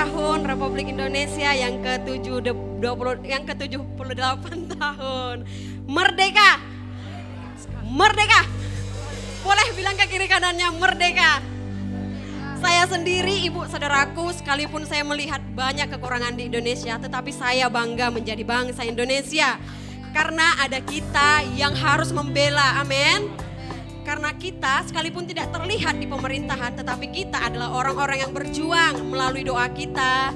tahun Republik Indonesia yang ke-78 tahun. Merdeka. Merdeka. Boleh bilang ke kiri kanannya merdeka. Saya sendiri, ibu saudaraku, sekalipun saya melihat banyak kekurangan di Indonesia, tetapi saya bangga menjadi bangsa Indonesia. Karena ada kita yang harus membela, amin. Karena kita sekalipun tidak terlihat di pemerintahan, tetapi kita adalah orang-orang yang berjuang melalui doa kita,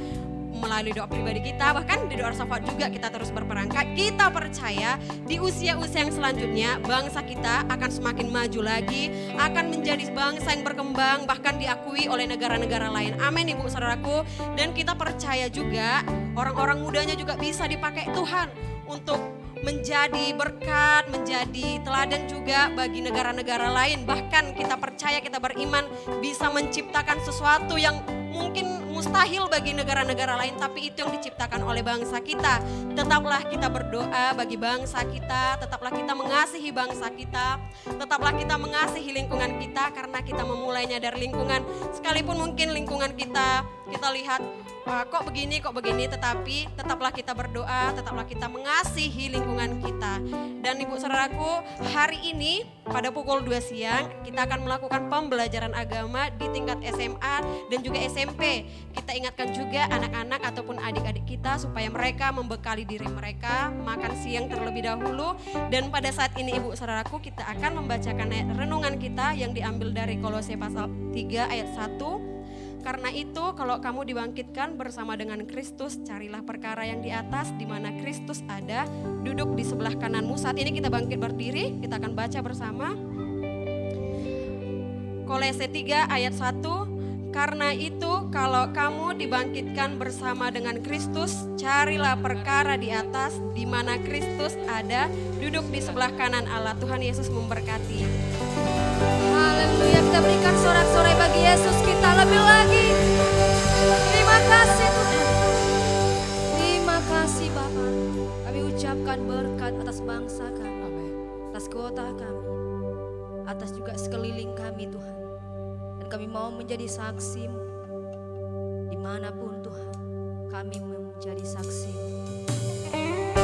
melalui doa pribadi kita, bahkan di doa syafaat juga kita terus berperangkat. Kita percaya di usia-usia yang selanjutnya bangsa kita akan semakin maju lagi, akan menjadi bangsa yang berkembang, bahkan diakui oleh negara-negara lain. Amin ibu saudaraku. Dan kita percaya juga orang-orang mudanya juga bisa dipakai Tuhan untuk menjadi berkat, menjadi teladan juga bagi negara-negara lain. Bahkan kita percaya, kita beriman bisa menciptakan sesuatu yang mungkin mustahil bagi negara-negara lain, tapi itu yang diciptakan oleh bangsa kita. Tetaplah kita berdoa bagi bangsa kita, tetaplah kita mengasihi bangsa kita, tetaplah kita mengasihi lingkungan kita, karena kita memulainya dari lingkungan. Sekalipun mungkin lingkungan kita lihat kok begini, tetapi tetaplah kita berdoa, tetaplah kita mengasihi lingkungan kita. Dan ibu saudaraku, hari ini pada pukul 2 siang kita akan melakukan pembelajaran agama di tingkat SMA dan juga SMP. Kita ingatkan juga anak-anak ataupun adik-adik kita supaya mereka membekali diri mereka makan siang terlebih dahulu. Dan pada saat ini ibu saudaraku, kita akan membacakan ayat renungan kita yang diambil dari Kolose pasal 3 ayat 1. Karena itu kalau kamu dibangkitkan bersama dengan Kristus, carilah perkara yang di atas di mana Kristus ada, duduk di sebelah kananmu. Saat ini kita bangkit berdiri, kita akan baca bersama. Kolose 3 ayat 1. Karena itu kalau kamu dibangkitkan bersama dengan Kristus, carilah perkara di atas di mana Kristus ada, duduk di sebelah kanan Allah. Tuhan Yesus memberkati. Haleluya, kita berikan sorak-sorai bagi Yesus kita lebih lagi. Terima kasih Tuhan. Terima kasih Bapa. Kami ucapkan berkat atas bangsa kami, atas kota kami, atas juga sekeliling kami Tuhan. Dan kami mau menjadi saksi-Mu dimanapun Tuhan, kami menjadi saksi-Mu. Terima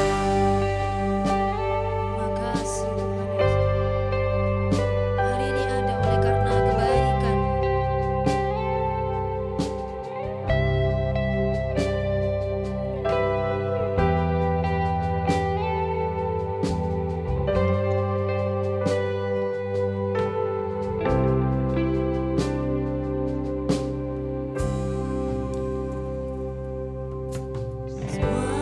kasih Tuhan Yesus. Hari ini ada oleh karena kebaikan. Semua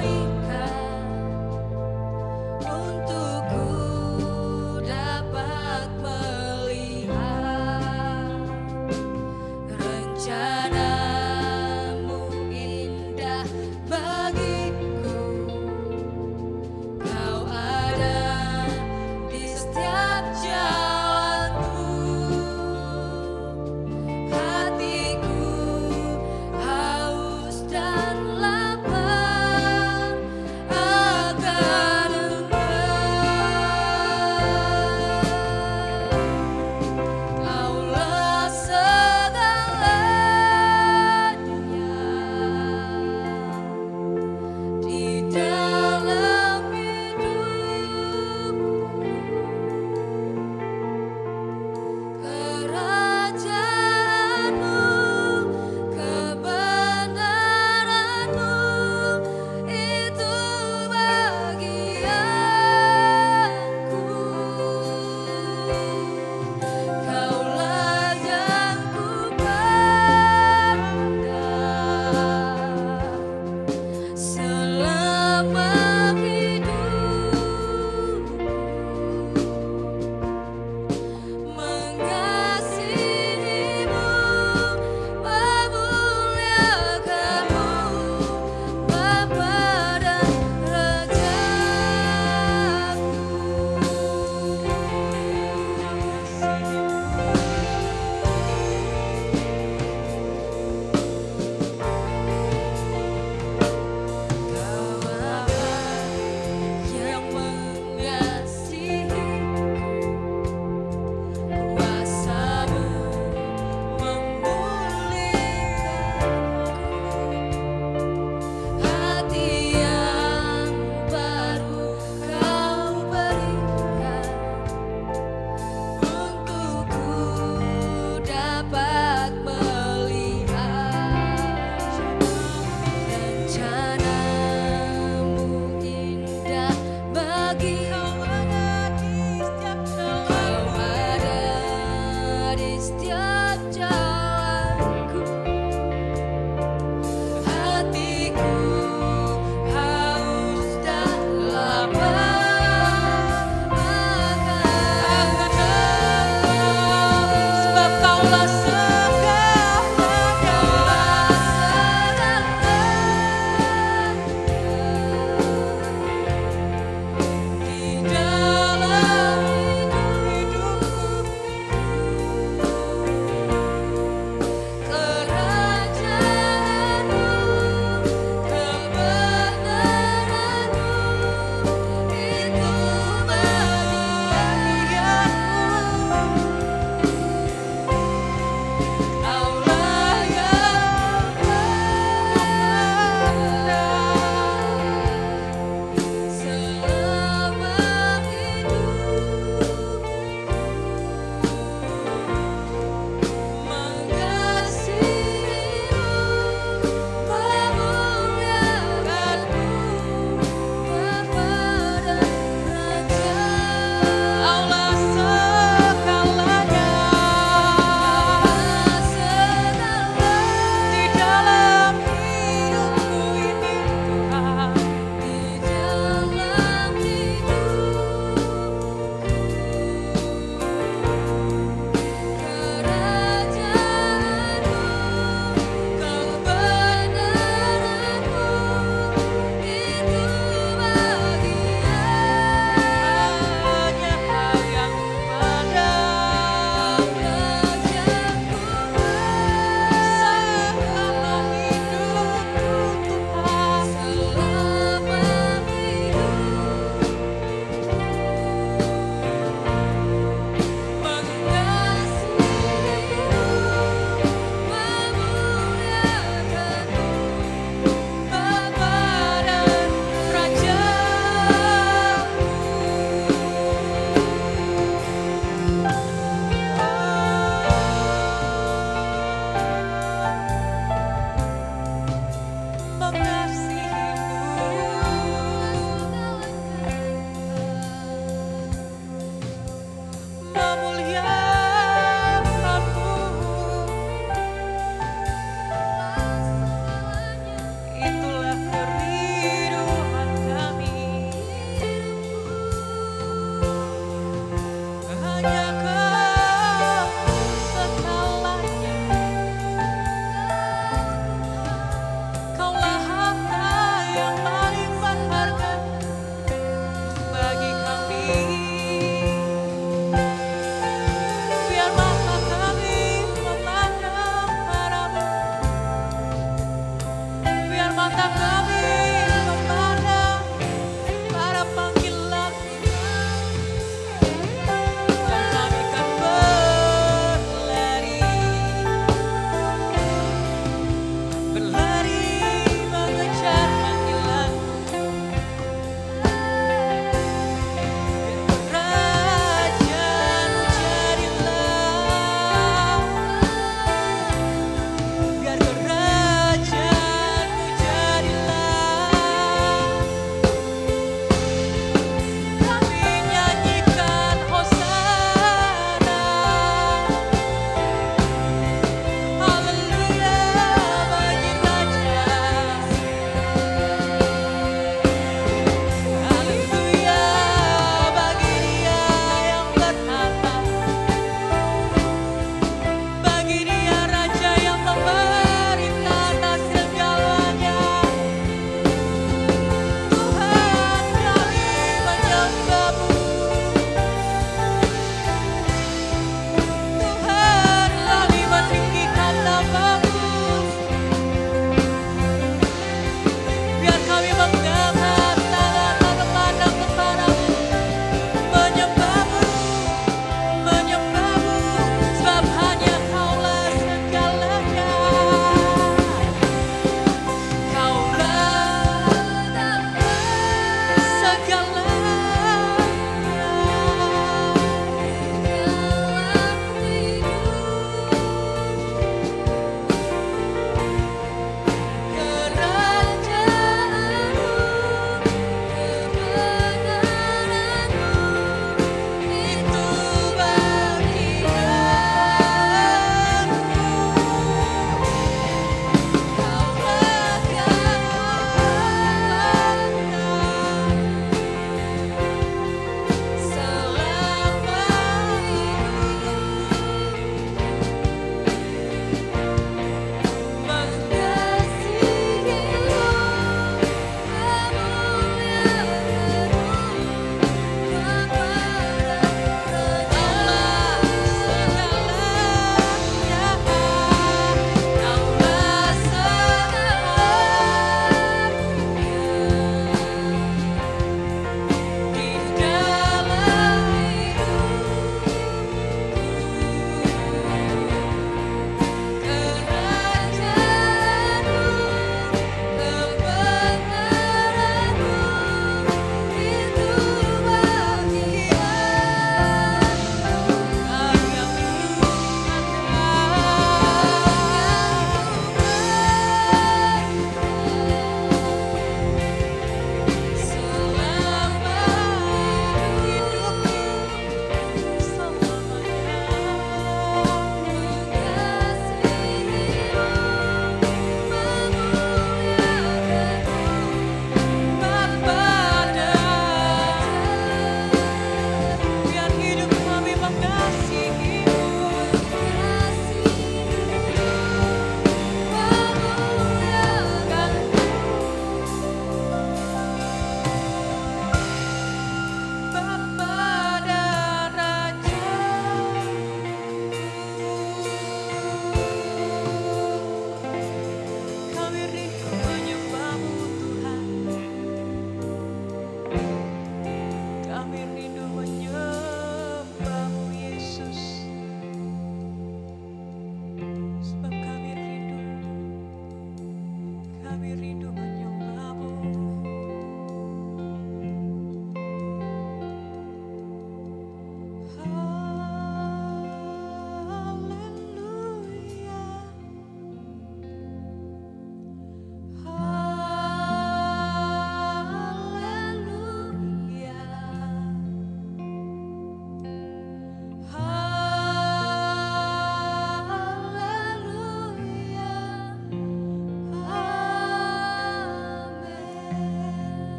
berikan untukku dapat melihat rencanamu indah bagiku. Kau ada di setiap jalanku. Hatiku haus dan lapar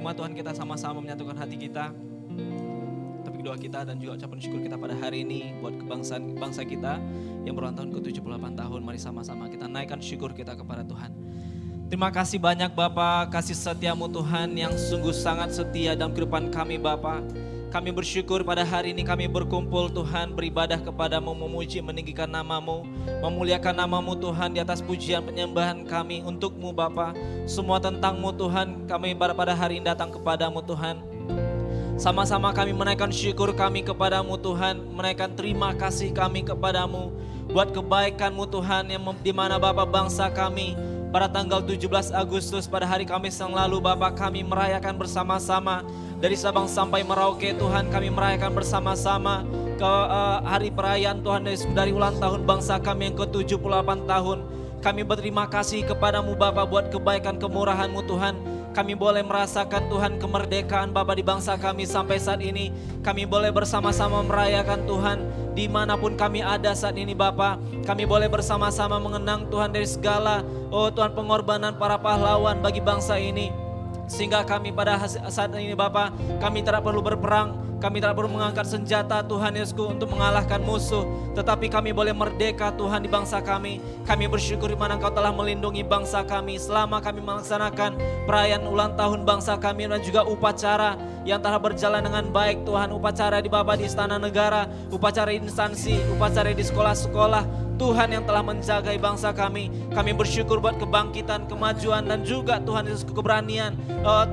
firman Tuhan kita sama-sama menyatukan hati kita. Tapi doa kita dan juga ucapan syukur kita pada hari ini buat kebangsaan bangsa kita yang berulang tahun ke-78 tahun. Mari sama-sama kita naikkan syukur kita kepada Tuhan. Terima kasih banyak Bapa, kasih setiamu Tuhan yang sungguh sangat setia dalam kehidupan kami Bapa. Kami bersyukur pada hari ini kami berkumpul Tuhan, beribadah kepadamu, memuji, meninggikan namamu, memuliakan namamu Tuhan di atas pujian penyembahan kami untukmu Bapa. Semua tentangmu Tuhan, kami pada hari ini datang kepadamu Tuhan. Sama-sama kami menaikkan syukur kami kepadamu Tuhan, menaikkan terima kasih kami kepadamu buat kebaikanmu Tuhan yang di mana Bapa bangsa kami pada tanggal 17 Agustus pada hari Kamis yang lalu Bapa kami merayakan bersama-sama dari Sabang sampai Merauke Tuhan, kami merayakan bersama-sama ke hari perayaan Tuhan dari ulang tahun bangsa kami yang ke-78 tahun. Kami berterima kasih kepadamu Bapa buat kebaikan kemurahan-Mu Tuhan. Kami boleh merasakan Tuhan kemerdekaan Bapa di bangsa kami sampai saat ini. Kami boleh bersama-sama merayakan Tuhan dimanapun kami ada saat ini Bapa. Kami boleh bersama-sama mengenang Tuhan dari segala Tuhan pengorbanan para pahlawan bagi bangsa ini. Sehingga kami pada saat ini Bapa, kami tidak perlu berperang, kami tidak perlu mengangkat senjata Tuhan Yesusku untuk mengalahkan musuh. Tetapi kami boleh merdeka Tuhan di bangsa kami. Kami bersyukur di mana Engkau telah melindungi bangsa kami selama kami melaksanakan perayaan ulang tahun bangsa kami dan juga upacara yang telah berjalan dengan baik Tuhan. Upacara di Bapa di Istana Negara, upacara di instansi, upacara di sekolah-sekolah. Tuhan yang telah menjaga bangsa kami. Kami bersyukur buat kebangkitan, kemajuan dan juga Tuhan Yesus keberanian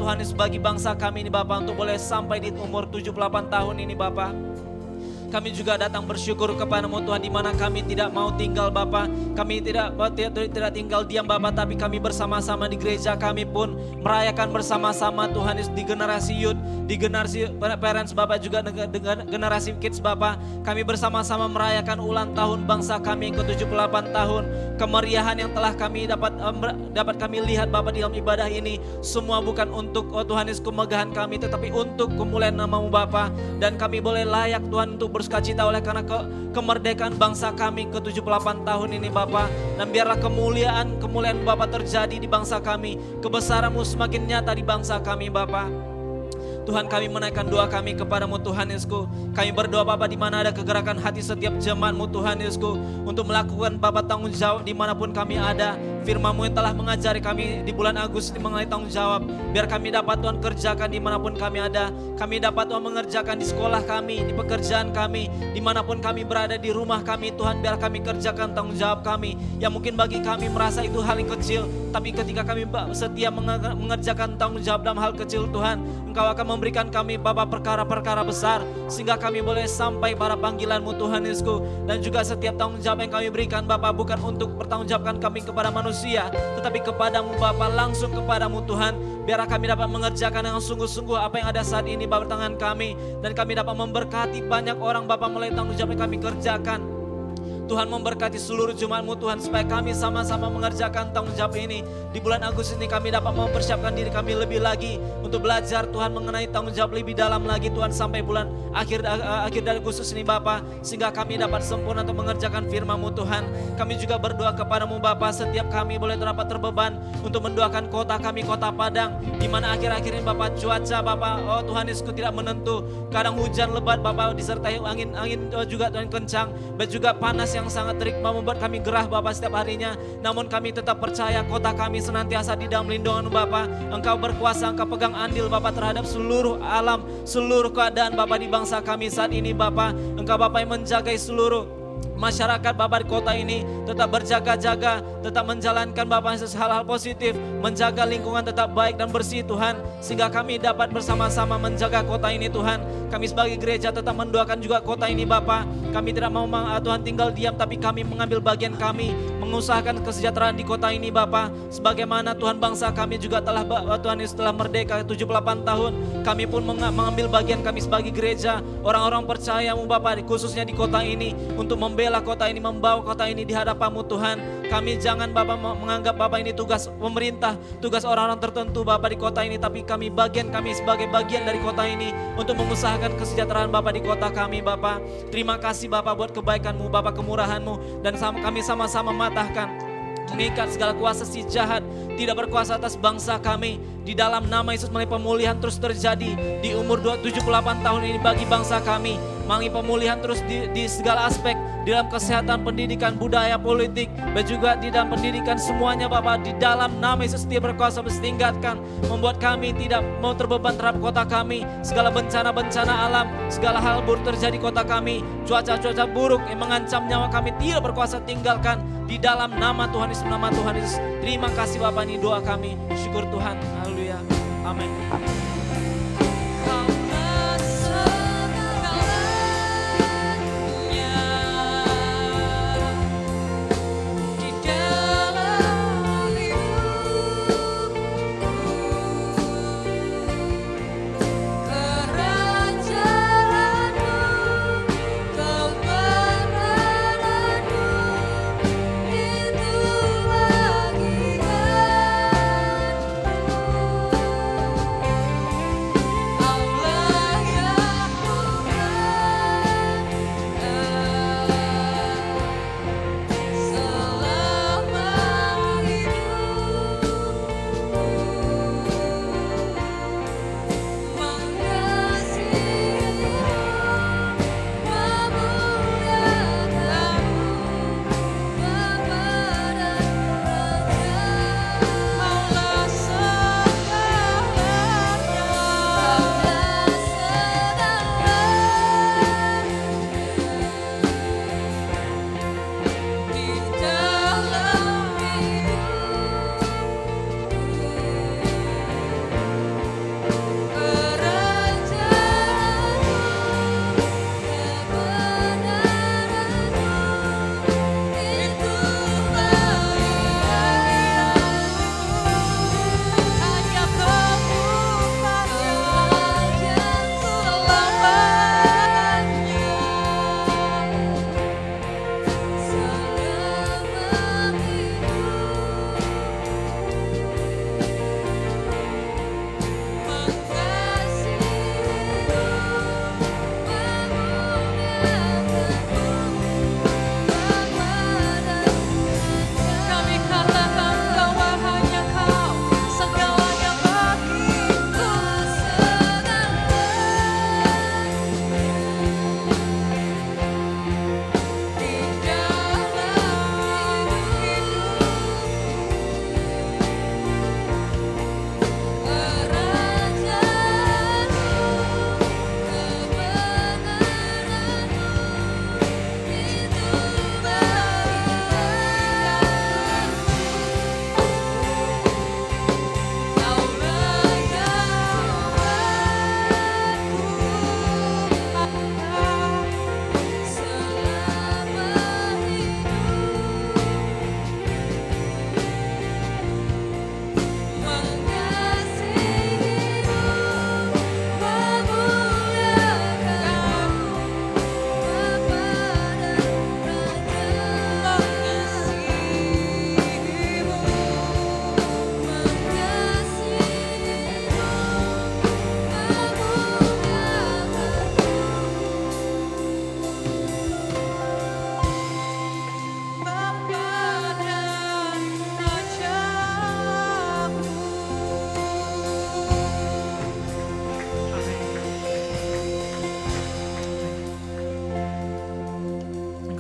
Tuhan Yesus bagi bangsa kami ini Bapa untuk boleh sampai di umur 78 tahun ini Bapa. Kami juga datang bersyukur kepada-Mu Tuhan di mana kami tidak mau tinggal Bapa. Kami tidak tinggal diam Bapa, tapi kami bersama-sama di gereja kami pun merayakan bersama-sama Tuhan Yesus di generasi youth, di generasi parents Bapa juga dengan generasi kids Bapa. Kami bersama-sama merayakan ulang tahun bangsa kami yang ke-78 tahun. Kemeriahan yang telah kami dapat kami lihat Bapa di dalam ibadah ini semua bukan untuk Tuhan Yesus kemegahan kami, tetapi untuk kemuliaan nama-Mu Bapa. Dan kami boleh layak Tuhan untuk bersukacita oleh karena kemerdekaan bangsa kami ke-78 tahun ini Bapa. Dan biarlah kemuliaan Bapa terjadi di bangsa kami, kebesaran-Mu semakin nyata di bangsa kami Bapa. Tuhan kami menaikkan doa kami kepadamu Tuhan Yesusku. Kami berdoa Bapa di mana ada kegerakan hati setiap jemaat-Mu Tuhan Yesusku untuk melakukan Bapa tanggung jawab dimanapun kami ada. Firman-Mu yang telah mengajari kami di bulan Agustus mengenai tanggung jawab. Biar kami dapat Tuhan kerjakan dimanapun kami ada. Kami dapat Tuhan mengerjakan di sekolah kami, di pekerjaan kami, dimanapun kami berada di rumah kami Tuhan. Biar kami kerjakan tanggung jawab kami yang mungkin bagi kami merasa itu hal yang kecil. Tapi ketika kami setia mengerjakan tanggung jawab dalam hal kecil Tuhan, Engkau akan memberikan kami Bapa perkara-perkara besar. Sehingga kami boleh sampai pada panggilan-Mu Tuhan Yesusku. Dan juga setiap tanggung jawab yang kami berikan Bapa bukan untuk pertanggungjawabkan kami kepada manusia, tetapi kepadamu Bapa, langsung kepadamu Tuhan. Biarlah kami dapat mengerjakan dengan sungguh-sungguh apa yang ada saat ini Bapa tangan kami. Dan kami dapat memberkati banyak orang Bapa melalui tanggung jawab yang kami kerjakan. Tuhan memberkati seluruh jemaat-Mu Tuhan supaya kami sama-sama mengerjakan tanggung jawab ini. Di bulan Agustus ini kami dapat mempersiapkan diri kami lebih lagi untuk belajar Tuhan mengenai tanggung jawab lebih dalam lagi Tuhan sampai bulan akhir dari Agustus ini Bapa, sehingga kami dapat sempurna untuk mengerjakan firman-Mu Tuhan. Kami juga berdoa kepadamu Bapa, setiap kami boleh dapat terbeban untuk mendoakan kota kami, Kota Padang, di mana akhir-akhir ini Bapa cuaca Bapa Tuhan Yesusku tidak menentu. Kadang hujan lebat Bapa disertai angin juga Tuhan kencang, dan juga panas yang sangat terik membuat kami gerah Bapa setiap harinya. Namun kami tetap percaya kota kami senantiasa di dalam lindungan Bapa. Engkau berkuasa, Engkau pegang andil Bapa terhadap seluruh alam, seluruh keadaan Bapa di bangsa kami saat ini Bapa. Engkau Bapa yang menjaga seluruh masyarakat Bapa di kota ini tetap berjaga-jaga, tetap menjalankan Bapa hal-hal positif, menjaga lingkungan tetap baik dan bersih Tuhan, sehingga kami dapat bersama-sama menjaga kota ini Tuhan. Kami sebagai gereja tetap mendoakan juga kota ini Bapa. Kami tidak mau Tuhan tinggal diam, tapi kami mengambil bagian kami, mengusahakan kesejahteraan di kota ini Bapa. Sebagaimana Tuhan bangsa kami juga telah Tuhan Yesus telah merdeka 78 tahun, kami pun mengambil bagian kami sebagai gereja, orang-orang percaya-Mu Bapa, khususnya di kota ini, untuk membela kota ini, membawa kota ini di hadapan-Mu Tuhan. Kami jangan Bapa menganggap Bapa ini tugas pemerintah, tugas orang-orang tertentu Bapa di kota ini, tapi kami sebagai bagian dari kota ini untuk mengusahakan kesejahteraan Bapa di kota kami Bapa. Terima kasih Bapa buat kebaikan-Mu Bapa, kemurahan-Mu, dan kami sama-sama matahkan, mengikat segala kuasa si jahat tidak berkuasa atas bangsa kami. Di dalam nama Yesus, mari pemulihan terus terjadi di umur 78 tahun ini bagi bangsa kami. Mari pemulihan terus di segala aspek, di dalam kesehatan, pendidikan, budaya, politik, dan juga di dalam pendidikan semuanya Bapak. Di dalam nama Yesus dia berkuasa tingkatkan, membuat kami tidak mau terbeban terhadap kota kami. Segala bencana-bencana alam, segala hal buruk terjadi kota kami, cuaca-cuaca buruk yang mengancam nyawa kami tidak berkuasa tinggalkan. Di dalam nama Tuhan Yesus, nama Tuhan Yesus. Terima kasih Bapak, ini doa kami. Syukur Tuhan. Haleluya. Amin.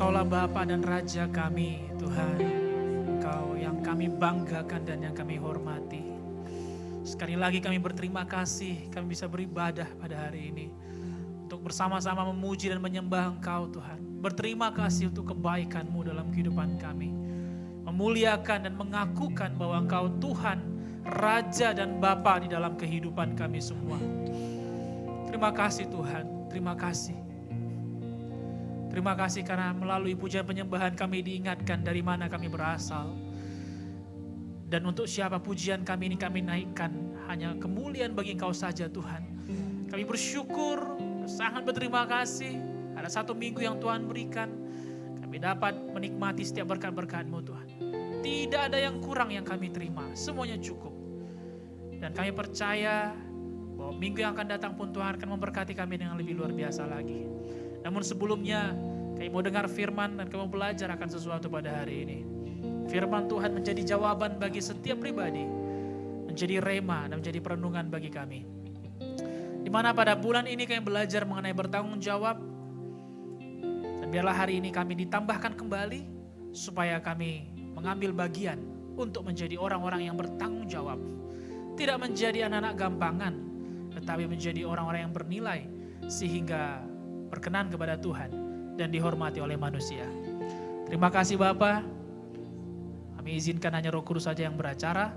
Engkaulah Bapa dan Raja kami, Tuhan. Engkau yang kami banggakan dan yang kami hormati. Sekali lagi kami berterima kasih, kami bisa beribadah pada hari ini. Untuk bersama-sama memuji dan menyembah Engkau, Tuhan. Berterima kasih untuk kebaikan-Mu dalam kehidupan kami. Memuliakan dan mengakukan bahwa Engkau Tuhan, Raja dan Bapa di dalam kehidupan kami semua. Terima kasih Tuhan, terima kasih. Terima kasih karena melalui pujian penyembahan kami diingatkan dari mana kami berasal. Dan untuk siapa pujian kami ini kami naikkan, hanya kemuliaan bagi Engkau saja Tuhan. Kami bersyukur, sangat berterima kasih. Ada satu minggu yang Tuhan berikan, kami dapat menikmati setiap berkat-berkat-Mu Tuhan. Tidak ada yang kurang yang kami terima, semuanya cukup. Dan kami percaya bahwa minggu yang akan datang pun Tuhan akan memberkati kami dengan lebih luar biasa lagi. Namun sebelumnya kami mau dengar firman dan kami mau belajar akan sesuatu pada hari ini. Firman Tuhan menjadi jawaban bagi setiap pribadi, menjadi rema dan menjadi perenungan bagi kami. Di mana pada bulan ini kami belajar mengenai bertanggung jawab. Dan biarlah hari ini kami ditambahkan kembali supaya kami mengambil bagian untuk menjadi orang-orang yang bertanggung jawab. Tidak menjadi anak-anak gampangan, tetapi menjadi orang-orang yang bernilai sehingga berkenan kepada Tuhan dan dihormati oleh manusia. Terima kasih Bapa. Kami izinkan hanya Roh Kudus saja yang beracara,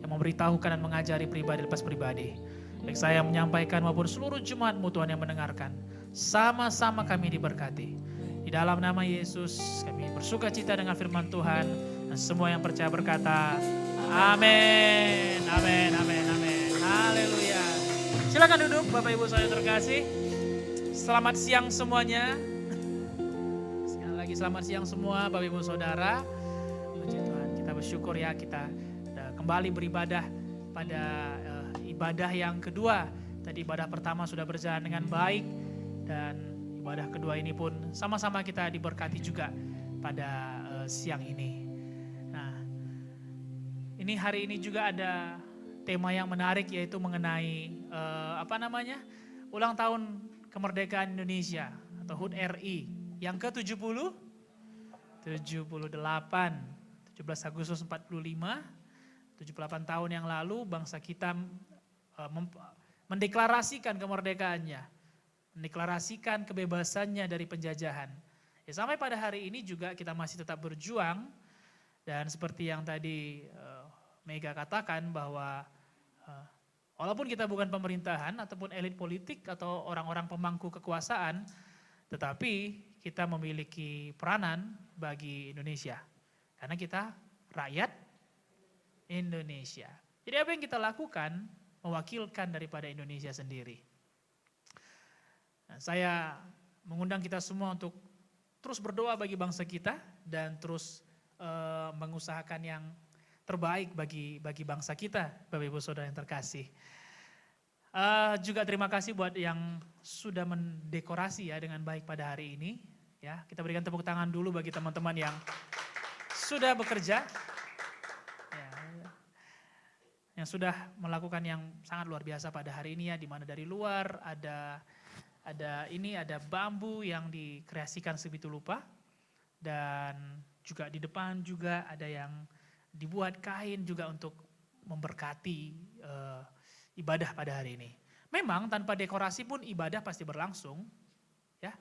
yang memberitahukan dan mengajari pribadi lepas pribadi. Baik saya yang menyampaikan maupun seluruh jemaat-Mu Tuhan yang mendengarkan. Sama-sama kami diberkati. Di dalam nama Yesus kami bersuka cita dengan firman Tuhan. Dan semua yang percaya berkata, amin, amin, amin, amin. Haleluya. Silakan duduk Bapak Ibu Saudara terkasih. Selamat siang semuanya. Sekali lagi selamat siang semua Bapak Ibu Saudara. Puji Tuhan, kita bersyukur ya kita kembali beribadah pada ibadah yang kedua. Tadi ibadah pertama sudah berjalan dengan baik dan ibadah kedua ini pun sama-sama kita diberkati juga pada siang ini. Nah, ini hari ini juga ada tema yang menarik yaitu mengenai ulang tahun kemerdekaan Indonesia atau HUT RI yang ke-70, 78, 17 Agustus 45, 78 tahun yang lalu bangsa kita mendeklarasikan kemerdekaannya, mendeklarasikan kebebasannya dari penjajahan. Ya, sampai pada hari ini juga kita masih tetap berjuang dan seperti yang tadi Mega katakan bahwa walaupun kita bukan pemerintahan ataupun elit politik atau orang-orang pemangku kekuasaan, tetapi kita memiliki peranan bagi Indonesia. Karena kita rakyat Indonesia. Jadi apa yang kita lakukan mewakilkan daripada Indonesia sendiri. Nah, saya mengundang kita semua untuk terus berdoa bagi bangsa kita dan terus mengusahakan yang terbaik bagi bangsa kita, Bapak Ibu Saudara yang terkasih. Juga terima kasih buat yang sudah mendekorasi ya dengan baik pada hari ini. Ya, kita berikan tepuk tangan dulu bagi teman-teman yang sudah bekerja, ya, yang sudah melakukan yang sangat luar biasa pada hari ini ya, di mana dari luar ada bambu yang dikreasikan sebegitu rupa dan juga di depan juga ada yang dibuat kain juga untuk memberkati ibadah pada hari ini. Memang tanpa dekorasi pun ibadah pasti berlangsung, ya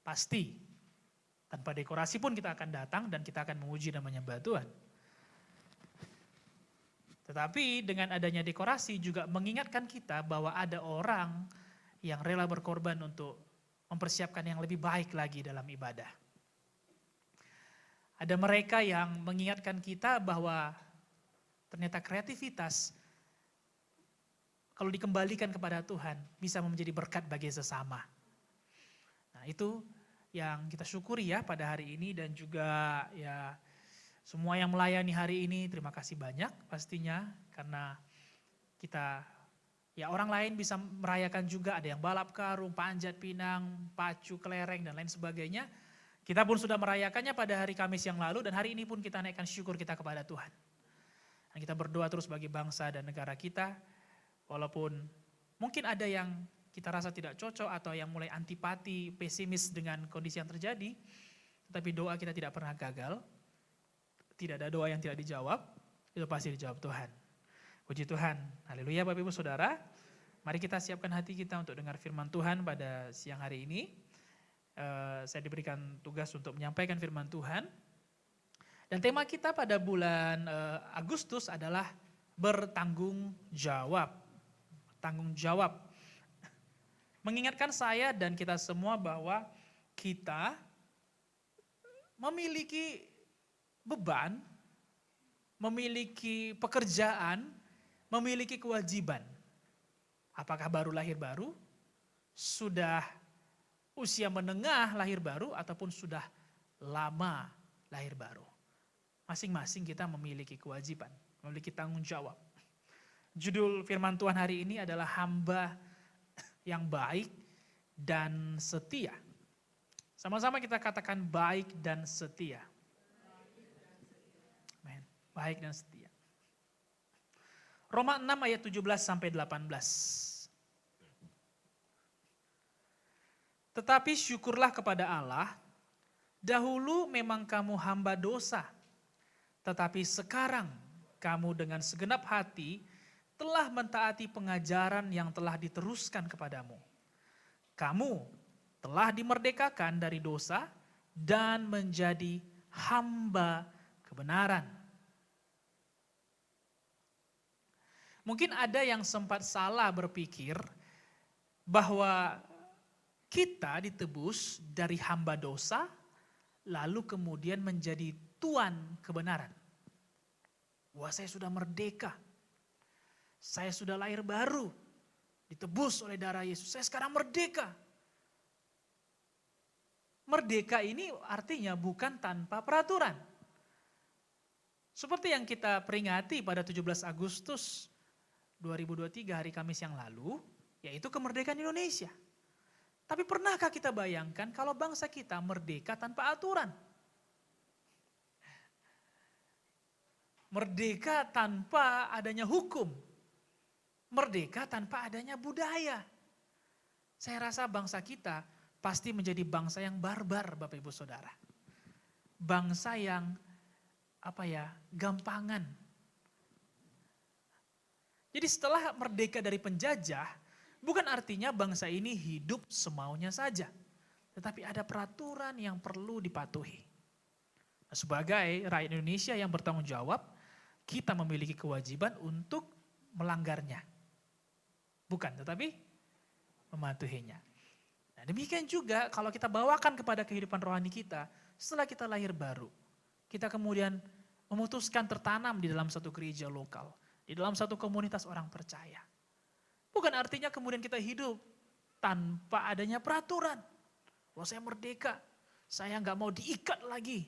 pasti. Tanpa dekorasi pun kita akan datang dan kita akan memuji dan menyembah Tuhan. Tetapi dengan adanya dekorasi juga mengingatkan kita bahwa ada orang yang rela berkorban untuk mempersiapkan yang lebih baik lagi dalam ibadah. Ada mereka yang mengingatkan kita bahwa ternyata kreativitas kalau dikembalikan kepada Tuhan bisa menjadi berkat bagi sesama. Nah, itu yang kita syukuri ya pada hari ini dan juga ya semua yang melayani hari ini terima kasih banyak pastinya karena kita ya orang lain bisa merayakan juga, ada yang balap karung, panjat pinang, pacu, kelereng dan lain sebagainya. Kita pun sudah merayakannya pada hari Kamis yang lalu dan hari ini pun kita naikkan syukur kita kepada Tuhan. Dan kita berdoa terus bagi bangsa dan negara kita, walaupun mungkin ada yang kita rasa tidak cocok atau yang mulai antipati, pesimis dengan kondisi yang terjadi, tetapi doa kita tidak pernah gagal, tidak ada doa yang tidak dijawab, itu pasti dijawab Tuhan. Puji Tuhan, haleluya Bapak Ibu Saudara. Mari kita siapkan hati kita untuk dengar firman Tuhan pada siang hari ini. Saya diberikan tugas untuk menyampaikan firman Tuhan. Dan tema kita pada bulan Agustus adalah bertanggung jawab. Bertanggung jawab. Mengingatkan saya dan kita semua bahwa kita memiliki beban, memiliki pekerjaan, memiliki kewajiban. Apakah baru lahir baru, sudah usia menengah lahir baru, ataupun sudah lama lahir baru. Masing-masing kita memiliki kewajiban, memiliki tanggung jawab. Judul firman Tuhan hari ini adalah hamba yang baik dan setia. Sama-sama kita katakan baik dan setia. Amen. Baik dan setia. Roma 6 ayat 17 sampai 18. Tetapi syukurlah kepada Allah, dahulu memang kamu hamba dosa, tetapi sekarang kamu dengan segenap hati telah mentaati pengajaran yang telah diteruskan kepadamu. Kamu telah dimerdekakan dari dosa dan menjadi hamba kebenaran. Mungkin ada yang sempat salah berpikir bahwa kita ditebus dari hamba dosa, lalu kemudian menjadi tuan kebenaran. Wah, saya sudah merdeka. Saya sudah lahir baru. Ditebus oleh darah Yesus. Saya sekarang merdeka. Merdeka ini artinya bukan tanpa peraturan. Seperti yang kita peringati pada 17 Agustus 2023 hari Kamis yang lalu, yaitu kemerdekaan Indonesia. Tapi pernahkah kita bayangkan kalau bangsa kita merdeka tanpa aturan? Merdeka tanpa adanya hukum. Merdeka tanpa adanya budaya. Saya rasa bangsa kita pasti menjadi bangsa yang barbar, Bapak Ibu Saudara. Bangsa yang gampangan. Jadi setelah merdeka dari penjajah, bukan artinya bangsa ini hidup semaunya saja. Tetapi ada peraturan yang perlu dipatuhi. Nah, sebagai rakyat Indonesia yang bertanggung jawab, kita memiliki kewajiban untuk melanggarnya. Bukan, tetapi mematuhinya. Nah, demikian juga kalau kita bawakan kepada kehidupan rohani kita, setelah kita lahir baru, kita kemudian memutuskan tertanam di dalam satu gereja lokal, di dalam satu komunitas orang percaya. Bukan artinya kemudian kita hidup tanpa adanya peraturan. Wah, saya merdeka, saya nggak mau diikat lagi.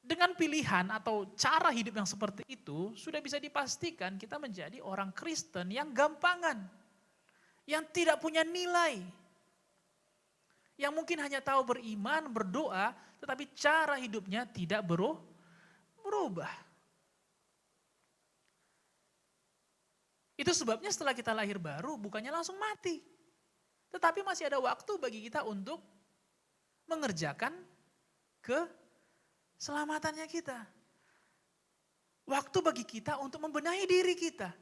Dengan pilihan atau cara hidup yang seperti itu, sudah bisa dipastikan kita menjadi orang Kristen yang gampangan. Yang tidak punya nilai. Yang mungkin hanya tahu beriman, berdoa, tetapi cara hidupnya tidak berubah. Itu sebabnya setelah kita lahir baru, bukannya langsung mati. Tetapi masih ada waktu bagi kita untuk mengerjakan keselamatannya kita. Waktu bagi kita untuk membenahi diri kita.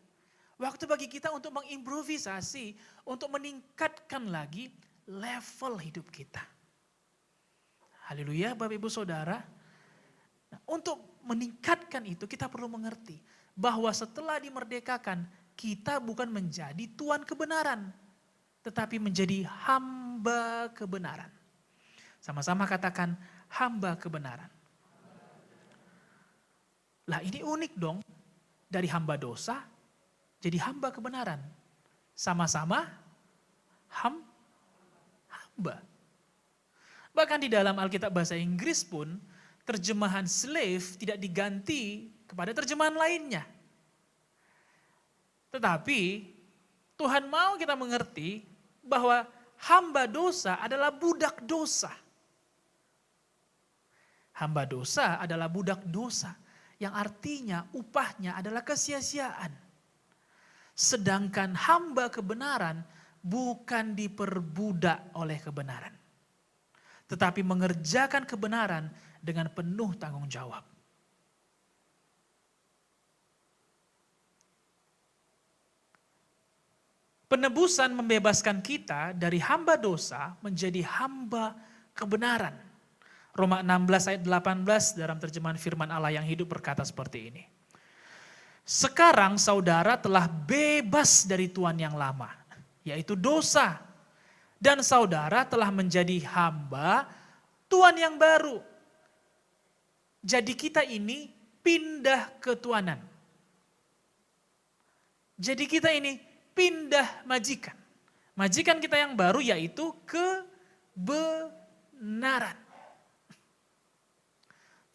Waktu bagi kita untuk mengimprovisasi, untuk meningkatkan lagi level hidup kita. Haleluya Bapak Ibu Saudara. Nah, untuk meningkatkan itu kita perlu mengerti bahwa setelah dimerdekakan, kita bukan menjadi tuan kebenaran, tetapi menjadi hamba kebenaran. Sama-sama katakan hamba kebenaran. Lah ini unik dong, dari hamba dosa jadi hamba kebenaran. Sama-sama hamba. Bahkan di dalam Alkitab bahasa Inggris pun, terjemahan slave tidak diganti kepada terjemahan lainnya. Tetapi Tuhan mau kita mengerti bahwa hamba dosa adalah budak dosa. Hamba dosa adalah budak dosa, yang artinya upahnya adalah kesia-siaan. Sedangkan hamba kebenaran bukan diperbudak oleh kebenaran, tetapi mengerjakan kebenaran dengan penuh tanggung jawab. Penebusan membebaskan kita dari hamba dosa menjadi hamba kebenaran. Roma 16 ayat 18 dalam terjemahan firman Allah yang hidup berkata seperti ini. Sekarang saudara telah bebas dari tuan yang lama, yaitu dosa. Dan saudara telah menjadi hamba tuan yang baru. Jadi kita ini pindah ketuanan. Jadi kita ini pindah majikan. Majikan kita yang baru yaitu kebenaran.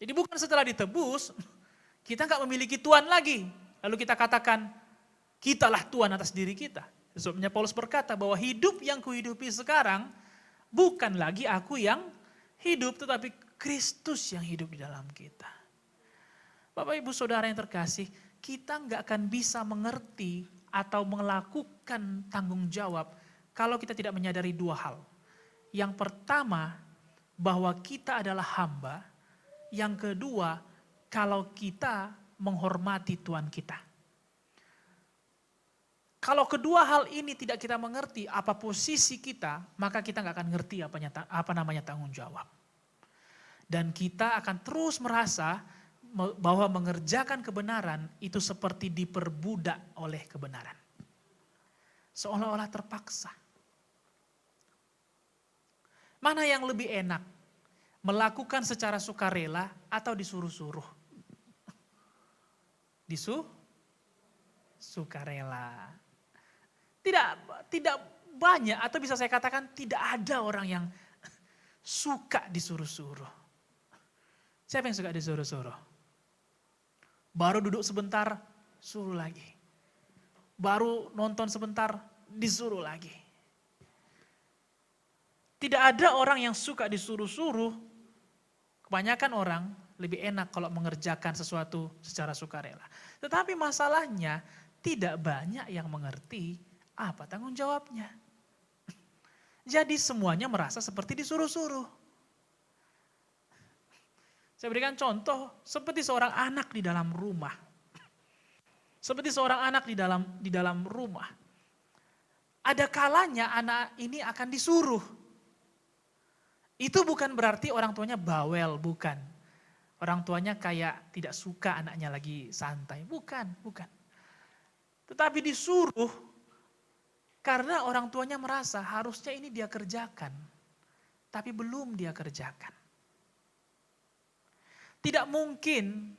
Jadi bukan setelah ditebus, kita nggak memiliki tuan lagi. Lalu kita katakan, kitalah tuan atas diri kita. Sebabnya Paulus berkata bahwa hidup yang kuhidupi sekarang, bukan lagi aku yang hidup, tetapi Kristus yang hidup di dalam kita. Bapak Ibu Saudara yang terkasih, kita nggak akan bisa mengerti atau melakukan tanggung jawab kalau kita tidak menyadari dua hal. Yang pertama, bahwa kita adalah hamba. Yang kedua, kalau kita menghormati Tuhan kita. Kalau kedua hal ini tidak kita mengerti apa posisi kita, maka kita nggak akan ngerti apa namanya tanggung jawab. Dan kita akan terus merasa bahwa mengerjakan kebenaran itu seperti diperbudak oleh kebenaran. Seolah-olah terpaksa. Mana yang lebih enak? Melakukan secara sukarela atau disuruh-suruh? Sukarela. Tidak banyak, atau bisa saya katakan tidak ada orang yang suka disuruh-suruh. Siapa yang suka disuruh-suruh? Baru duduk sebentar, suruh lagi. Baru nonton sebentar, disuruh lagi. Tidak ada orang yang suka disuruh-suruh. Kebanyakan orang lebih enak kalau mengerjakan sesuatu secara sukarela. Tetapi masalahnya tidak banyak yang mengerti apa tanggung jawabnya. Jadi semuanya merasa seperti disuruh-suruh. Saya berikan contoh seperti seorang anak di dalam rumah. Seperti seorang anak di dalam rumah. Ada kalanya anak ini akan disuruh. Itu bukan berarti orang tuanya bawel, bukan. Orang tuanya kayak tidak suka anaknya lagi santai, bukan. Tetapi disuruh karena orang tuanya merasa harusnya ini dia kerjakan, tapi belum dia kerjakan. Tidak mungkin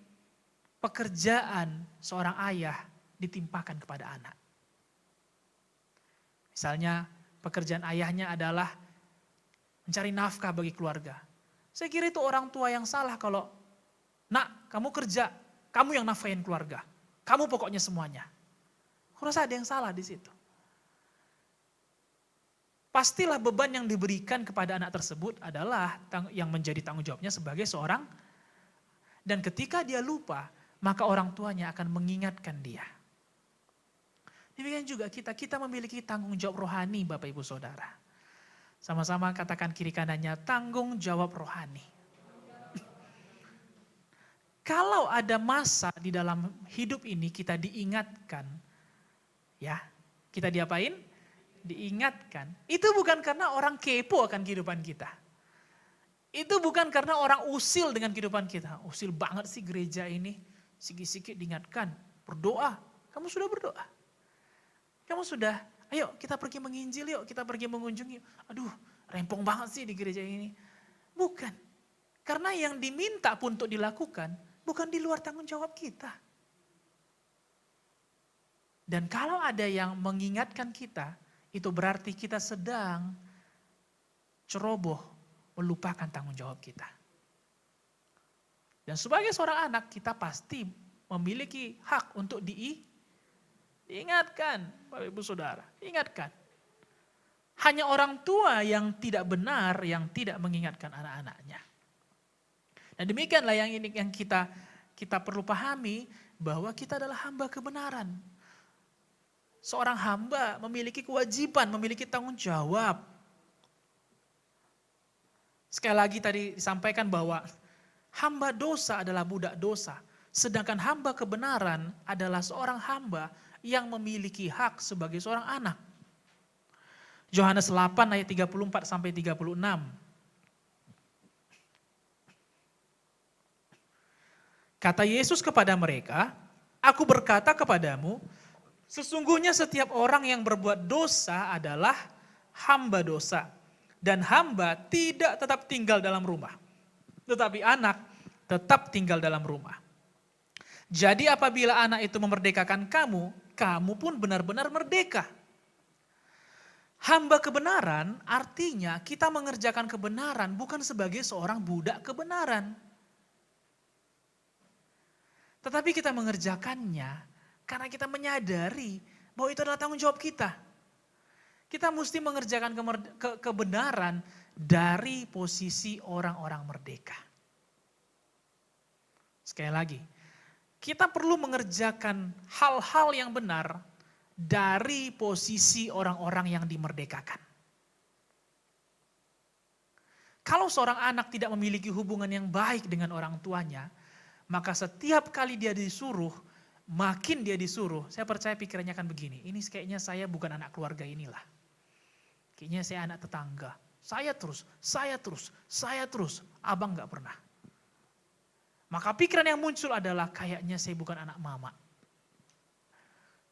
pekerjaan seorang ayah ditimpakan kepada anak. Misalnya pekerjaan ayahnya adalah mencari nafkah bagi keluarga. Saya kira itu orang tua yang salah kalau, nak kamu kerja, kamu yang nafkahin keluarga. Kamu pokoknya semuanya. Aku rasa ada yang salah di situ. Pastilah beban yang diberikan kepada anak tersebut adalah yang menjadi tanggung jawabnya sebagai seorang. Dan ketika dia lupa, maka orang tuanya akan mengingatkan dia. Demikian juga kita memiliki tanggung jawab rohani Bapak Ibu Saudara. Sama-sama katakan kiri kanannya, tanggung jawab rohani. Kalau ada masa di dalam hidup ini kita diingatkan, ya, kita diapain? Diingatkan. Itu bukan karena orang kepo akan kehidupan kita. Itu bukan karena orang usil dengan kehidupan kita. Usil banget sih gereja ini, sikit-sikit diingatkan, berdoa. Kamu sudah berdoa? Kamu sudah, ayo kita pergi menginjil yuk, kita pergi mengunjungi. Aduh, rempong banget sih di gereja ini. Bukan. Karena yang diminta pun untuk dilakukan, bukan di luar tanggung jawab kita. Dan kalau ada yang mengingatkan kita, itu berarti kita sedang ceroboh, melupakan tanggung jawab kita. Dan sebagai seorang anak, kita pasti memiliki hak untuk diingatkan, Bapak Ibu Saudara, ingatkan. Hanya orang tua yang tidak benar, yang tidak mengingatkan anak-anaknya. Dan demikianlah yang kita perlu pahami, bahwa kita adalah hamba kebenaran. Seorang hamba memiliki kewajiban, memiliki tanggung jawab. Sekali lagi tadi disampaikan bahwa hamba dosa adalah budak dosa. Sedangkan hamba kebenaran adalah seorang hamba yang memiliki hak sebagai seorang anak. Yohanes 8 ayat 34 sampai 36. Kata Yesus kepada mereka, aku berkata kepadamu, sesungguhnya setiap orang yang berbuat dosa adalah hamba dosa. Dan hamba tidak tetap tinggal dalam rumah. Tetapi anak tetap tinggal dalam rumah. Jadi apabila anak itu memerdekakan kamu, kamu pun benar-benar merdeka. Hamba kebenaran artinya kita mengerjakan kebenaran bukan sebagai seorang budak kebenaran. Tetapi kita mengerjakannya karena kita menyadari bahwa itu adalah tanggung jawab kita. Kita mesti mengerjakan kebenaran dari posisi orang-orang merdeka. Sekali lagi, kita perlu mengerjakan hal-hal yang benar dari posisi orang-orang yang dimerdekakan. Kalau seorang anak tidak memiliki hubungan yang baik dengan orang tuanya, maka setiap kali dia disuruh, makin dia disuruh, saya percaya pikirannya akan begini, ini kayaknya saya bukan anak keluarga inilah. Kayaknya saya anak tetangga, saya terus, abang gak pernah. Maka pikiran yang muncul adalah kayaknya saya bukan anak mama.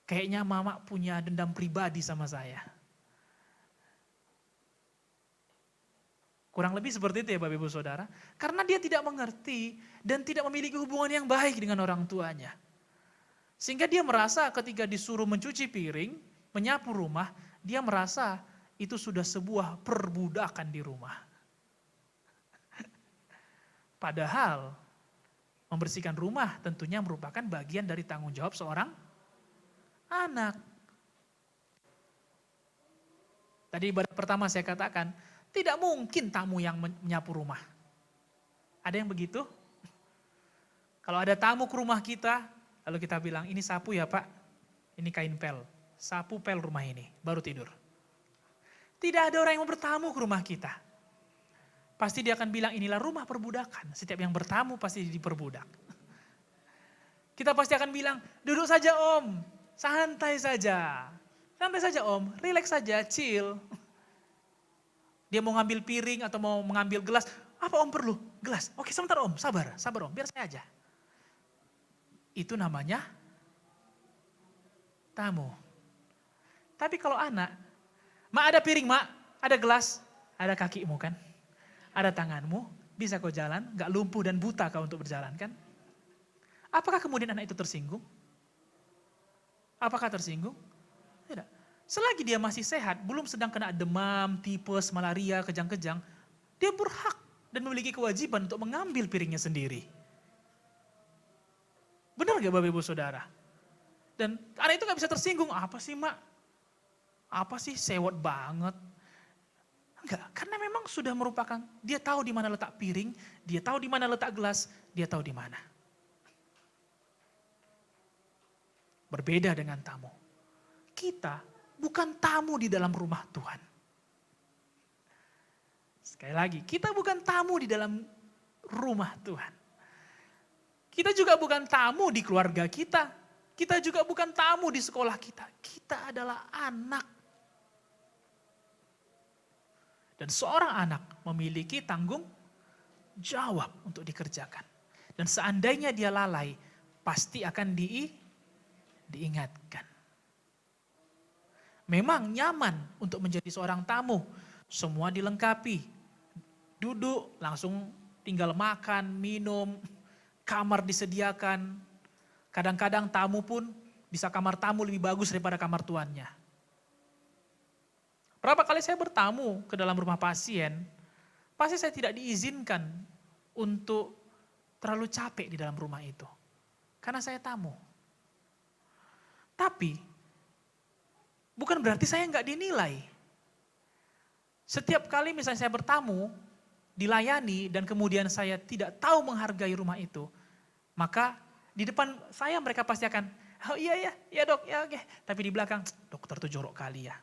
Kayaknya mama punya dendam pribadi sama saya. Kurang lebih seperti itu ya Bapak Ibu Saudara. Karena dia tidak mengerti dan tidak memiliki hubungan yang baik dengan orang tuanya. Sehingga dia merasa ketika disuruh mencuci piring, menyapu rumah, dia merasa itu sudah sebuah perbudakan di rumah. Padahal membersihkan rumah tentunya merupakan bagian dari tanggung jawab seorang anak. Tadi ibadah pertama saya katakan, tidak mungkin tamu yang menyapu rumah. Ada yang begitu? Kalau ada tamu ke rumah kita, lalu kita bilang, ini sapu ya Pak, ini kain pel. Sapu pel rumah ini, baru tidur. Tidak ada orang yang mau bertamu ke rumah kita. Pasti dia akan bilang, inilah rumah perbudakan. Setiap yang bertamu pasti diperbudak. Kita pasti akan bilang, duduk saja Om, santai saja. Santai saja Om, relax saja, chill. Dia mau ngambil piring atau mau mengambil gelas, apa Om perlu? Gelas. Oke sebentar Om, sabar Om, biar saya aja. Itu namanya tamu. Tapi kalau anak, Mak ada piring Mak, ada gelas, ada kakimu kan? Ada tanganmu, bisa kau jalan, gak lumpuh dan buta kau untuk berjalan kan? Apakah kemudian anak itu tersinggung? Apakah tersinggung? Tidak. Selagi dia masih sehat, belum sedang kena demam, tipes, malaria, kejang-kejang, dia berhak dan memiliki kewajiban untuk mengambil piringnya sendiri. Benar gak Bapak Ibu Saudara? Dan anak itu gak bisa tersinggung, apa sih Mak? Apa sih sewot banget? Enggak, karena memang sudah merupakan, dia tahu di mana letak piring, dia tahu di mana letak gelas, dia tahu di mana. Berbeda dengan tamu. Kita bukan tamu di dalam rumah Tuhan. Sekali lagi, kita bukan tamu di dalam rumah Tuhan. Kita juga bukan tamu di keluarga kita. Kita juga bukan tamu di sekolah kita. Kita adalah anak. Dan seorang anak memiliki tanggung jawab untuk dikerjakan. Dan seandainya dia lalai, pasti akan diingatkan. Memang nyaman untuk menjadi seorang tamu. Semua dilengkapi. Duduk, langsung tinggal makan, minum, kamar disediakan. Kadang-kadang tamu pun bisa kamar tamu lebih bagus daripada kamar tuannya. Berapa kali saya bertamu ke dalam rumah pasien, pasti saya tidak diizinkan untuk terlalu capek di dalam rumah itu. Karena saya tamu. Tapi bukan berarti saya nggak dinilai. Setiap kali misalnya saya bertamu, dilayani dan kemudian saya tidak tahu menghargai rumah itu, maka di depan saya mereka pasti akan, oh iya dok, ya oke. Tapi di belakang, dokter tuh jorok kali ya.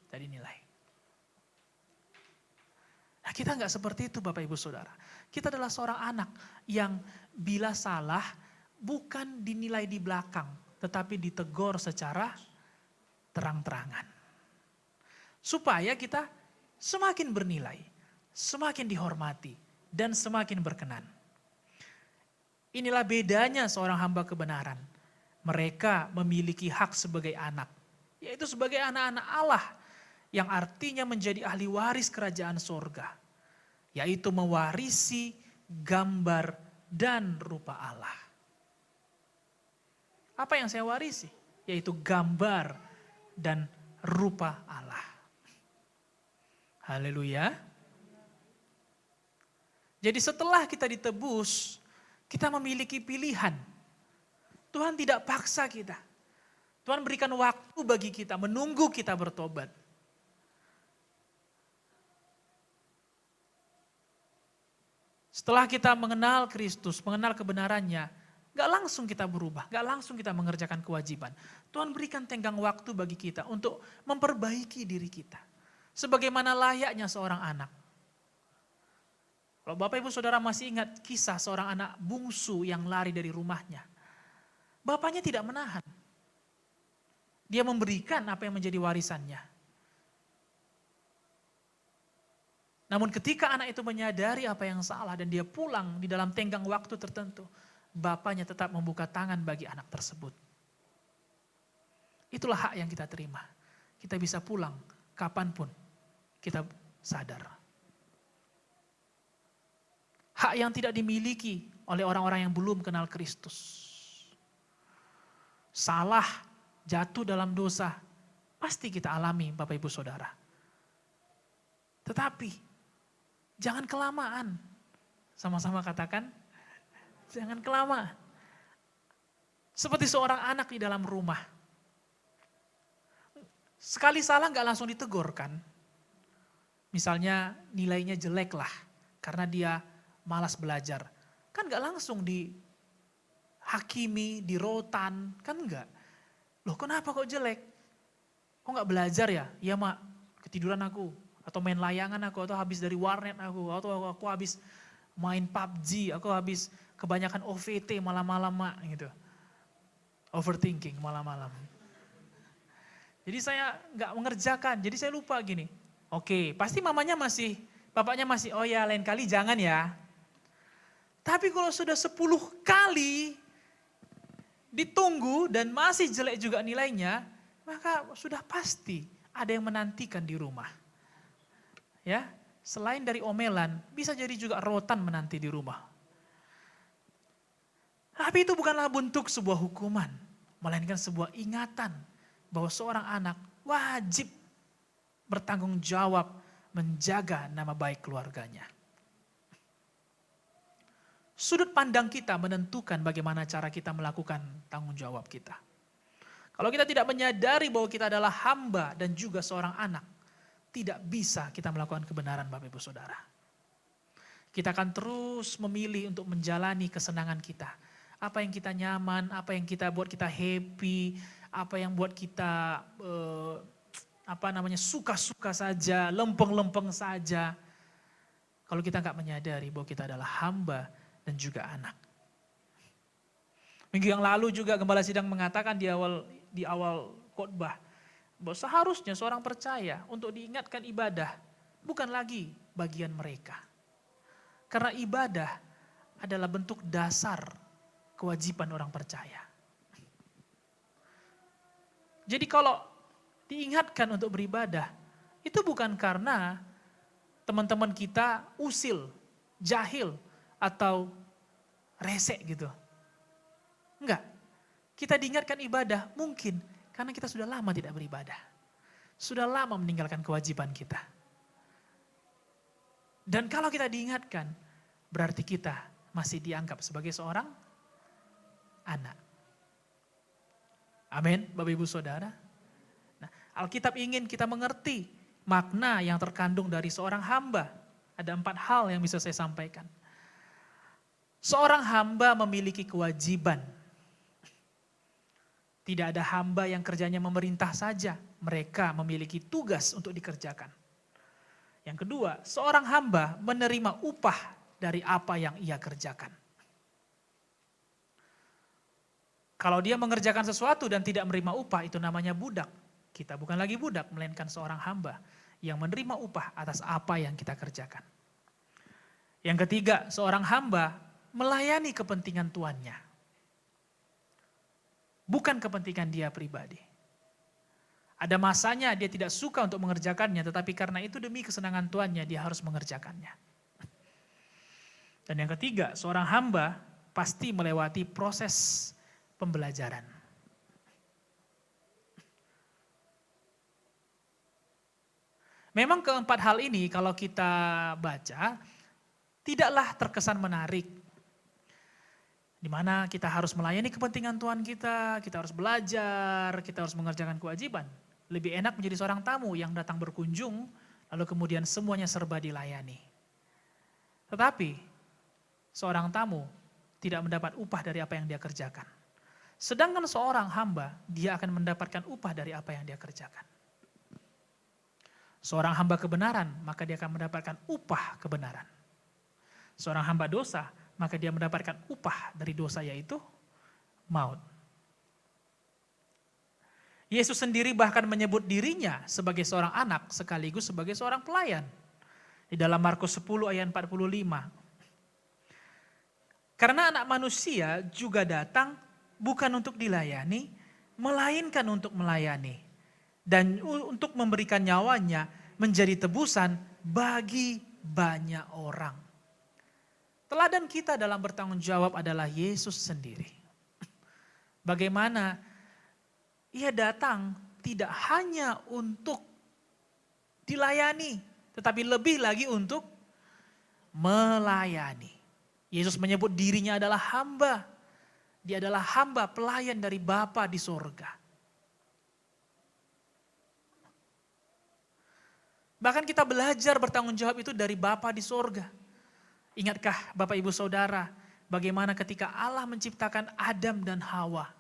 Jadi nilai. Nah kita nggak seperti itu Bapak Ibu Saudara. Kita adalah seorang anak yang bila salah bukan dinilai di belakang, tetapi ditegur secara terang-terangan. Supaya kita semakin bernilai, semakin dihormati, dan semakin berkenan. Inilah bedanya seorang hamba kebenaran. Mereka memiliki hak sebagai anak, yaitu sebagai anak-anak Allah, yang artinya menjadi ahli waris kerajaan sorga, yaitu mewarisi gambar dan rupa Allah. Apa yang saya warisi? Yaitu gambar dan rupa Allah. Haleluya. Jadi setelah kita ditebus, kita memiliki pilihan. Tuhan tidak paksa kita. Tuhan berikan waktu bagi kita, menunggu kita bertobat. Setelah kita mengenal Kristus, mengenal kebenarannya, Gak langsung kita berubah, gak langsung kita mengerjakan kewajiban. Tuhan berikan tenggang waktu bagi kita untuk memperbaiki diri kita. Sebagaimana layaknya seorang anak. Kalau Bapak Ibu Saudara masih ingat kisah seorang anak bungsu yang lari dari rumahnya. Bapaknya tidak menahan. Dia memberikan apa yang menjadi warisannya. Namun ketika anak itu menyadari apa yang salah dan dia pulang di dalam tenggang waktu tertentu, bapaknya tetap membuka tangan bagi anak tersebut. Itulah hak yang kita terima. Kita bisa pulang kapanpun kita sadar. Hak yang tidak dimiliki oleh orang-orang yang belum kenal Kristus. Salah, jatuh dalam dosa, pasti kita alami Bapak Ibu Saudara. Tetapi, jangan kelamaan. Sama-sama katakan, jangan kelamaan. Seperti seorang anak di dalam rumah. Sekali salah gak langsung ditegur kan. Misalnya nilainya jelek lah, karena dia malas belajar. Kan gak langsung dihakimi, dirotan, kan enggak. Loh kenapa kok jelek? Kok gak belajar ya? Iya mak, ketiduran aku. Atau main layangan aku, atau habis dari warnet aku. Atau aku habis main PUBG, aku habis kebanyakan OVT malam-malam mak gitu. Overthinking malam-malam. Jadi saya gak mengerjakan, jadi saya lupa gini. Oke, pasti mamanya masih, bapaknya masih, oh ya lain kali jangan ya. Tapi kalau sudah 10 kali ditunggu dan masih jelek juga nilainya, maka sudah pasti ada yang menantikan di rumah. Ya, selain dari omelan, bisa jadi juga rotan menanti di rumah. Tapi itu bukanlah bentuk sebuah hukuman, melainkan sebuah ingatan bahwa seorang anak wajib bertanggung jawab menjaga nama baik keluarganya. Sudut pandang kita menentukan bagaimana cara kita melakukan tanggung jawab kita. Kalau kita tidak menyadari bahwa kita adalah hamba dan juga seorang anak, tidak bisa kita melakukan kebenaran Bapak Ibu Saudara. Kita akan terus memilih untuk menjalani kesenangan kita. Apa yang kita nyaman, apa yang kita buat kita happy, apa yang buat kita suka-suka saja, lempeng-lempeng saja. Kalau kita nggak menyadari bahwa kita adalah hamba dan juga anak. Minggu yang lalu juga Gembala Sidang mengatakan di awal khotbah bahwa seharusnya seorang percaya untuk diingatkan ibadah bukan lagi bagian mereka. Karena ibadah adalah bentuk dasar kewajiban orang percaya. Jadi kalau diingatkan untuk beribadah, itu bukan karena teman-teman kita usil, jahil, atau resek gitu. Enggak. Kita diingatkan ibadah mungkin karena kita sudah lama tidak beribadah. Sudah lama meninggalkan kewajiban kita. Dan kalau kita diingatkan, berarti kita masih dianggap sebagai seorang anak. Amin, Bapak Ibu Saudara. Nah, Alkitab ingin kita mengerti makna yang terkandung dari seorang hamba. Ada 4 hal yang bisa saya sampaikan. Seorang hamba memiliki kewajiban. Tidak ada hamba yang kerjanya memerintah saja. Mereka memiliki tugas untuk dikerjakan. Yang kedua, seorang hamba menerima upah dari apa yang ia kerjakan. Kalau dia mengerjakan sesuatu dan tidak menerima upah, itu namanya budak. Kita bukan lagi budak, melainkan seorang hamba yang menerima upah atas apa yang kita kerjakan. Yang ketiga, seorang hamba melayani kepentingan tuannya. Bukan kepentingan dia pribadi. Ada masanya dia tidak suka untuk mengerjakannya, tetapi karena itu demi kesenangan tuannya dia harus mengerjakannya. Dan yang ketiga, seorang hamba pasti melewati proses pembelajaran. Memang keempat hal ini kalau kita baca, tidaklah terkesan menarik. Di mana kita harus melayani kepentingan Tuhan kita harus belajar, kita harus mengerjakan kewajiban. Lebih enak menjadi seorang tamu yang datang berkunjung, lalu kemudian semuanya serba dilayani. Tetapi, seorang tamu tidak mendapat upah dari apa yang dia kerjakan. Sedangkan seorang hamba, dia akan mendapatkan upah dari apa yang dia kerjakan. Seorang hamba kebenaran, maka dia akan mendapatkan upah kebenaran. Seorang hamba dosa, maka dia mendapatkan upah dari dosa, yaitu maut. Yesus sendiri bahkan menyebut dirinya sebagai seorang anak sekaligus sebagai seorang pelayan. Di dalam Markus 10 ayat 45. Karena anak manusia juga datang bukan untuk dilayani, melainkan untuk melayani. Dan untuk memberikan nyawanya menjadi tebusan bagi banyak orang. Teladan kita dalam bertanggung jawab adalah Yesus sendiri. Bagaimana ia datang tidak hanya untuk dilayani, tetapi lebih lagi untuk melayani. Yesus menyebut dirinya adalah hamba. Dia adalah hamba pelayan dari Bapa di sorga. Bahkan kita belajar bertanggung jawab itu dari Bapa di sorga. Ingatkah Bapak Ibu Saudara, bagaimana ketika Allah menciptakan Adam dan Hawa.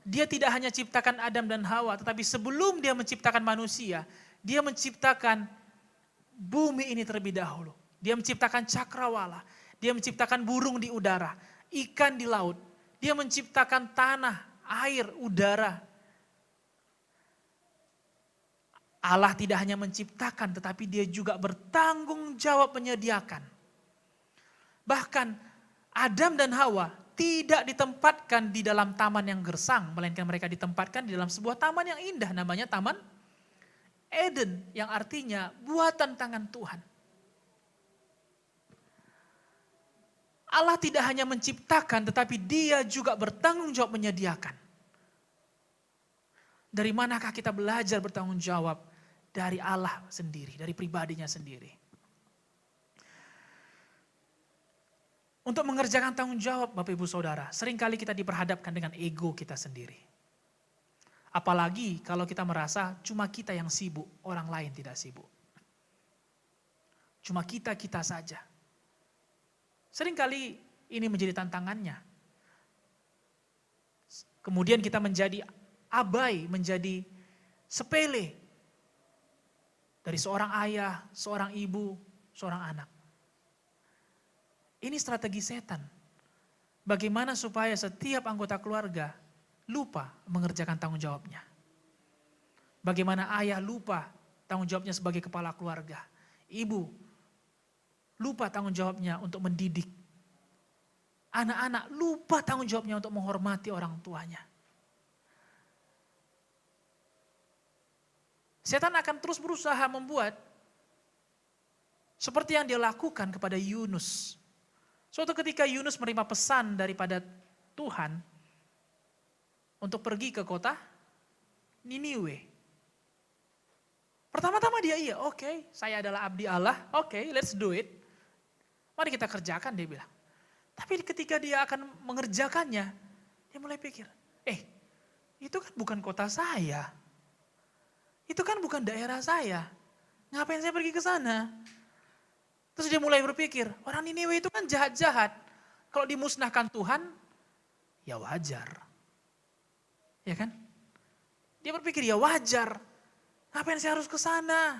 Dia tidak hanya ciptakan Adam dan Hawa, tetapi sebelum dia menciptakan manusia, dia menciptakan bumi ini terlebih dahulu. Dia menciptakan cakrawala, dia menciptakan burung di udara, ikan di laut. Dia menciptakan tanah, air, udara. Allah tidak hanya menciptakan, tetapi dia juga bertanggung jawab menyediakan. Bahkan Adam dan Hawa tidak ditempatkan di dalam taman yang gersang, melainkan mereka ditempatkan di dalam sebuah taman yang indah, namanya Taman Eden, yang artinya buatan tangan Tuhan. Allah tidak hanya menciptakan, tetapi dia juga bertanggung jawab menyediakan. Dari manakah kita belajar bertanggung jawab? Dari Allah sendiri, dari pribadinya sendiri. Untuk mengerjakan tanggung jawab Bapak Ibu Saudara, seringkali kita diperhadapkan dengan ego kita sendiri. Apalagi kalau kita merasa cuma kita yang sibuk, orang lain tidak sibuk. Cuma kita saja. Seringkali ini menjadi tantangannya. Kemudian kita menjadi abai, menjadi sepele. Dari seorang ayah, seorang ibu, seorang anak. Ini strategi setan. Bagaimana supaya setiap anggota keluarga lupa mengerjakan tanggung jawabnya. Bagaimana ayah lupa tanggung jawabnya sebagai kepala keluarga. Ibu lupa tanggung jawabnya untuk mendidik. Anak-anak lupa tanggung jawabnya untuk menghormati orang tuanya. Setan akan terus berusaha membuat seperti yang dia lakukan kepada Yunus. Suatu ketika Yunus menerima pesan daripada Tuhan untuk pergi ke kota Niniwe. Pertama-tama dia oke, saya adalah abdi Allah, oke, let's do it. Mari kita kerjakan, dia bilang. Tapi ketika dia akan mengerjakannya, dia mulai pikir, itu kan bukan kota saya. Itu kan bukan daerah saya. Ngapain saya pergi ke sana? Terus dia mulai berpikir, orang Niniwe itu kan jahat-jahat. Kalau dimusnahkan Tuhan, ya wajar. Ya kan? Dia berpikir, ya wajar. Ngapain saya harus ke sana?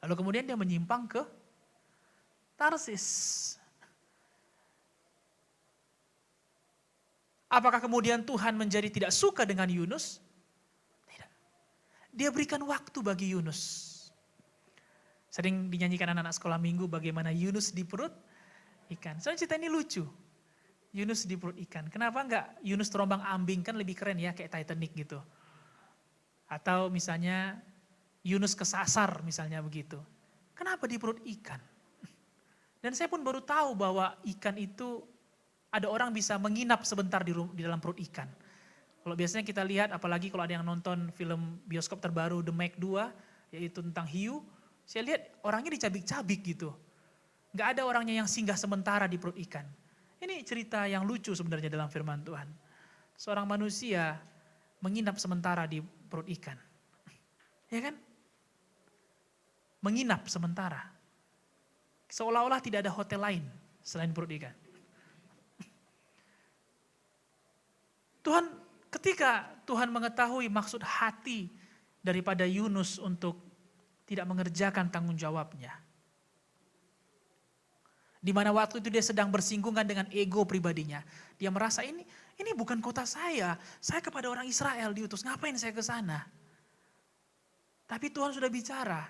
Lalu kemudian dia menyimpang ke Tarsis. Apakah kemudian Tuhan menjadi tidak suka dengan Yunus? Dia berikan waktu bagi Yunus. Sering dinyanyikan anak-anak sekolah minggu bagaimana Yunus di perut ikan. Soalnya cerita ini lucu. Yunus di perut ikan. Kenapa enggak Yunus terombang ambing, kan lebih keren ya kayak Titanic gitu. Atau misalnya Yunus kesasar misalnya begitu. Kenapa di perut ikan? Dan saya pun baru tahu bahwa ikan itu ada orang bisa menginap sebentar di dalam perut ikan. Kalau biasanya kita lihat, apalagi kalau ada yang nonton film bioskop terbaru The Meg 2, yaitu tentang hiu, saya lihat orangnya dicabik-cabik gitu. Gak ada orangnya yang singgah sementara di perut ikan. Ini cerita yang lucu sebenarnya dalam firman Tuhan. Seorang manusia menginap sementara di perut ikan. Ya kan? Menginap sementara. Seolah-olah tidak ada hotel lain selain perut ikan. Tuhan, ketika Tuhan mengetahui maksud hati daripada Yunus untuk tidak mengerjakan tanggung jawabnya. Di mana waktu itu dia sedang bersinggungan dengan ego pribadinya. Dia merasa ini bukan kota saya kepada orang Israel diutus, ngapain saya ke sana? Tapi Tuhan sudah bicara.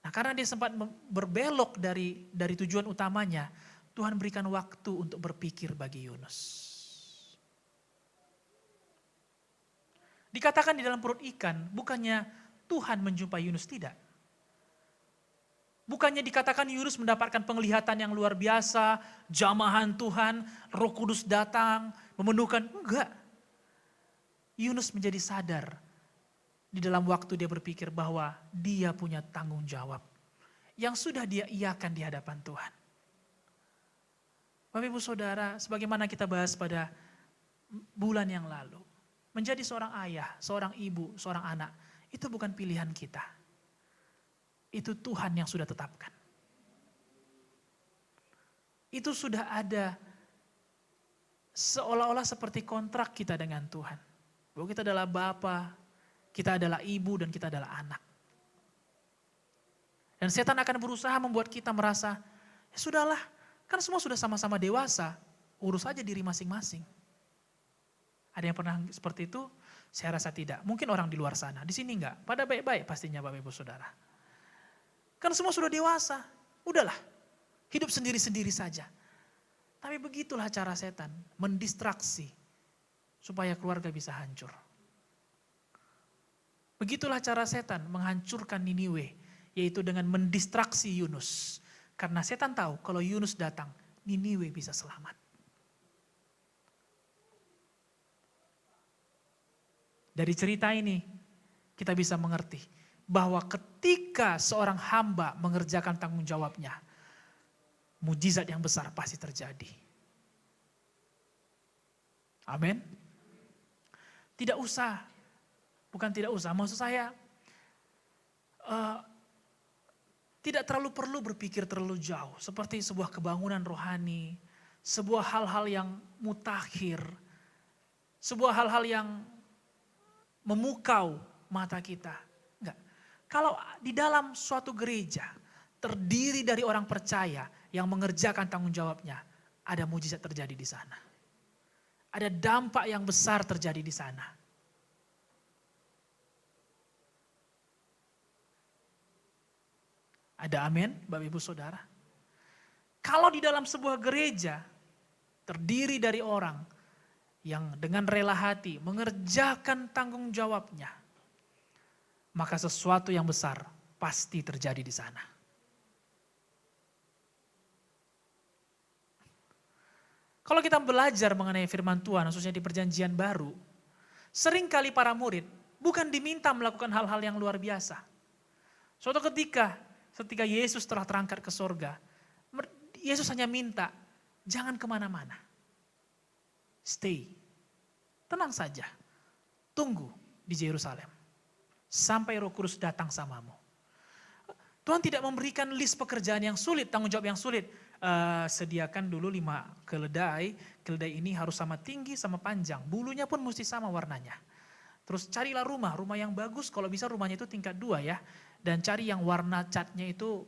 Nah, karena dia sempat berbelok dari tujuan utamanya, Tuhan berikan waktu untuk berpikir bagi Yunus. Dikatakan di dalam perut ikan, bukannya Tuhan menjumpai Yunus, tidak. Bukannya dikatakan Yunus mendapatkan penglihatan yang luar biasa, jamahan Tuhan, Roh Kudus datang, memenuhkan, enggak. Yunus menjadi sadar di dalam waktu dia berpikir bahwa dia punya tanggung jawab yang sudah dia iakan di hadapan Tuhan. Bapak Ibu Saudara, sebagaimana kita bahas pada bulan yang lalu, menjadi seorang ayah, seorang ibu, seorang anak, itu bukan pilihan kita. Itu Tuhan yang sudah tetapkan. Itu sudah ada seolah-olah seperti kontrak kita dengan Tuhan. Bahwa kita adalah bapa, kita adalah ibu, dan kita adalah anak. Dan setan akan berusaha membuat kita merasa, ya sudahlah, kan semua sudah sama-sama dewasa, urus aja diri masing-masing. Ada yang pernah seperti itu? Saya rasa tidak. Mungkin orang di luar sana, di sini enggak. Pada baik-baik pastinya Bapak Ibu Saudara. Kan semua sudah dewasa, udahlah, hidup sendiri-sendiri saja. Tapi begitulah cara setan, mendistraksi supaya keluarga bisa hancur. Begitulah cara setan menghancurkan Niniwe, yaitu dengan mendistraksi Yunus. Karena setan tahu kalau Yunus datang, Niniwe bisa selamat. Dari cerita ini kita bisa mengerti bahwa ketika seorang hamba mengerjakan tanggung jawabnya, mujizat yang besar pasti terjadi. Amin. Bukan tidak usah, maksud saya tidak terlalu perlu berpikir terlalu jauh. Seperti sebuah kebangunan rohani, sebuah hal-hal yang mutakhir, sebuah hal-hal yang memukau mata kita. Enggak. Kalau di dalam suatu gereja terdiri dari orang percaya yang mengerjakan tanggung jawabnya, ada mujizat terjadi di sana. Ada dampak yang besar terjadi di sana. Ada amin, Bapak Ibu Saudara? Kalau di dalam sebuah gereja terdiri dari orang yang dengan rela hati mengerjakan tanggung jawabnya, maka sesuatu yang besar pasti terjadi di sana. Kalau kita belajar mengenai firman Tuhan, khususnya di perjanjian baru, seringkali para murid bukan diminta melakukan hal-hal yang luar biasa. Suatu ketika Yesus telah terangkat ke sorga, Yesus hanya minta, jangan kemana-mana. Stay, tenang saja, tunggu di Yerusalem. Sampai Roh Kudus datang samamu. Tuhan tidak memberikan list pekerjaan yang sulit, tanggung jawab yang sulit. Sediakan dulu 5 keledai, keledai ini harus sama tinggi sama panjang, bulunya pun mesti sama warnanya. Terus carilah rumah yang bagus, kalau bisa rumahnya itu tingkat 2 ya. Dan cari yang warna catnya itu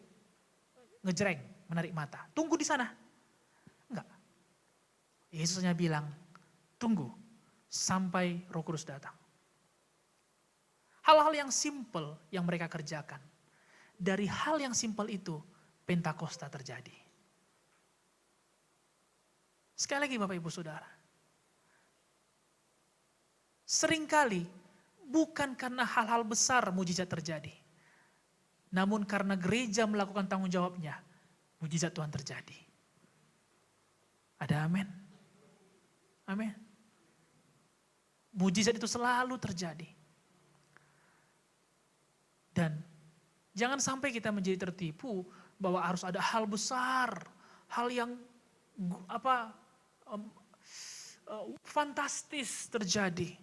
ngejreng, menarik mata. Tunggu di sana. Enggak. Yesus hanya bilang, tunggu sampai Roh Kudus datang. Hal-hal yang simpel yang mereka kerjakan. Dari hal yang simpel itu, Pentakosta terjadi. Sekali lagi Bapak Ibu Saudara. Seringkali bukan karena hal-hal besar mujizat terjadi. Namun karena gereja melakukan tanggung jawabnya, mujizat Tuhan terjadi. Ada amin? Amin. Mujizat itu selalu terjadi. Dan jangan sampai kita menjadi tertipu bahwa harus ada hal besar, hal yang fantastis terjadi.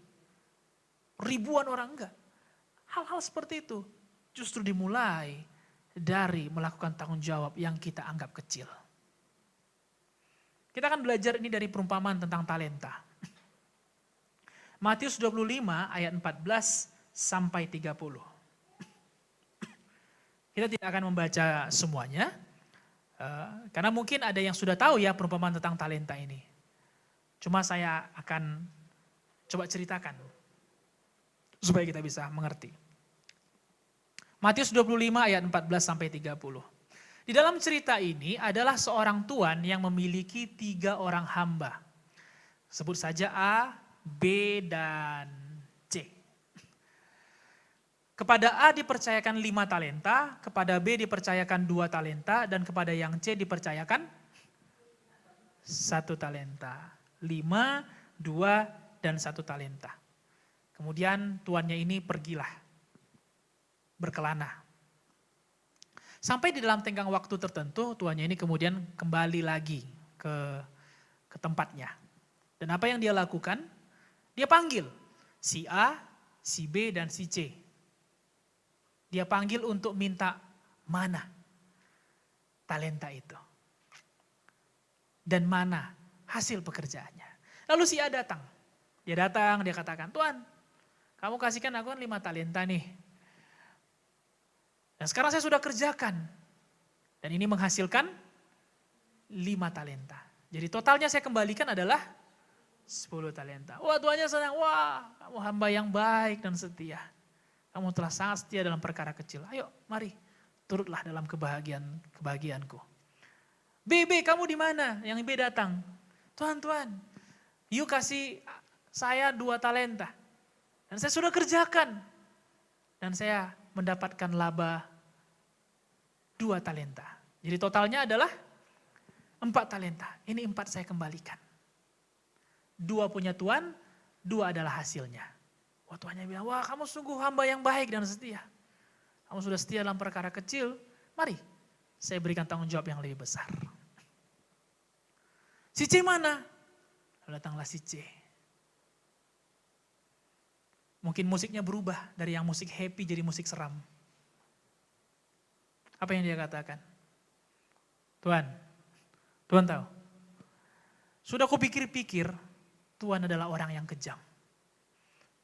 Ribuan orang enggak. Hal-hal seperti itu justru dimulai dari melakukan tanggung jawab yang kita anggap kecil. Kita akan belajar ini dari perumpamaan tentang talenta. Matius 25 ayat 14 sampai 30. Kita tidak akan membaca semuanya, karena mungkin ada yang sudah tahu ya perumpamaan tentang talenta ini. Cuma saya akan coba ceritakan, supaya kita bisa mengerti. Matius 25 ayat 14 sampai 30. Di dalam cerita ini adalah seorang tuan yang memiliki 3 orang hamba. Sebut saja A, B, dan C. Kepada A dipercayakan 5 talenta, kepada B dipercayakan 2 talenta, dan kepada yang C dipercayakan 1 talenta. 5, 2, dan 1 talenta. Kemudian tuannya ini pergilah, berkelana. Sampai di dalam tenggang waktu tertentu, tuannya ini kemudian kembali lagi ke tempatnya. Dan apa yang dia lakukan? Dia panggil si A, si B, dan si C. Dia panggil untuk minta mana talenta itu. Dan mana hasil pekerjaannya. Lalu si A datang. Dia datang, dia katakan, Tuan, kamu kasihkan aku kan 5 talenta nih. Dan sekarang saya sudah kerjakan. Dan ini menghasilkan 5 talenta. Jadi totalnya saya kembalikan adalah 10 talenta. Wah, tuannya senang. Wah, kamu hamba yang baik dan setia. Kamu telah sangat setia dalam perkara kecil. Ayo, mari, turutlah dalam kebahagiaanku. B, kamu di mana? Yang B datang. Tuan, you kasih saya 2 talenta. Dan saya sudah kerjakan. Dan saya mendapatkan laba 2 talenta. Jadi totalnya adalah 4 talenta. Ini 4 saya kembalikan. 2 punya tuan, 2 adalah hasilnya. Wah, tuannya bilang, wah kamu sungguh hamba yang baik dan setia. Kamu sudah setia dalam perkara kecil, mari saya berikan tanggung jawab yang lebih besar. Si C mana? Lalu datanglah si C. Mungkin musiknya berubah dari yang musik happy jadi musik seram. Apa yang dia katakan? Tuan tahu? Sudah kupikir-pikir, Tuan adalah orang yang kejam.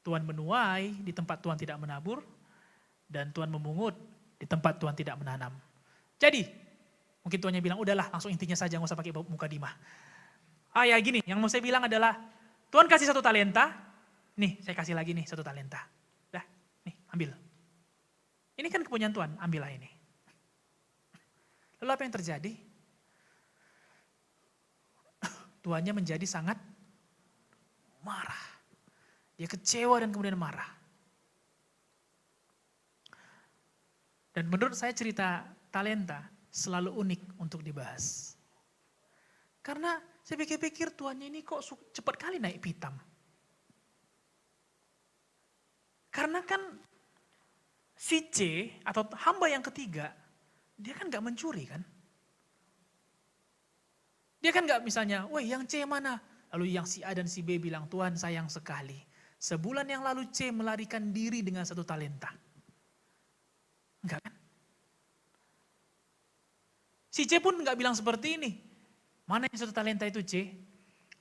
Tuan menuai di tempat Tuan tidak menabur, dan Tuan memungut di tempat Tuan tidak menanam. Jadi, mungkin tuannya bilang, udahlah langsung intinya saja, nggak usah pakai muka dimah. Ya gini, yang mau saya bilang adalah, Tuan kasih 1 talenta, nih saya kasih lagi nih 1 talenta. Dah, nih ambil. Ini kan kepunyaan Tuan, ambillah ini. Lalu apa yang terjadi? Tuannya menjadi sangat marah. Dia kecewa dan kemudian marah. Dan menurut saya cerita talenta selalu unik untuk dibahas. Karena saya pikir-pikir tuannya ini kok cepat kali naik pitam. Karena kan si C atau hamba yang ketiga, dia kan gak mencuri kan. Dia kan gak misalnya, woi yang C mana? Lalu yang si A dan si B bilang, Tuhan sayang sekali. Sebulan yang lalu C melarikan diri dengan 1 talenta. Enggak kan? Si C pun enggak bilang seperti ini. Mana yang 1 talenta itu C?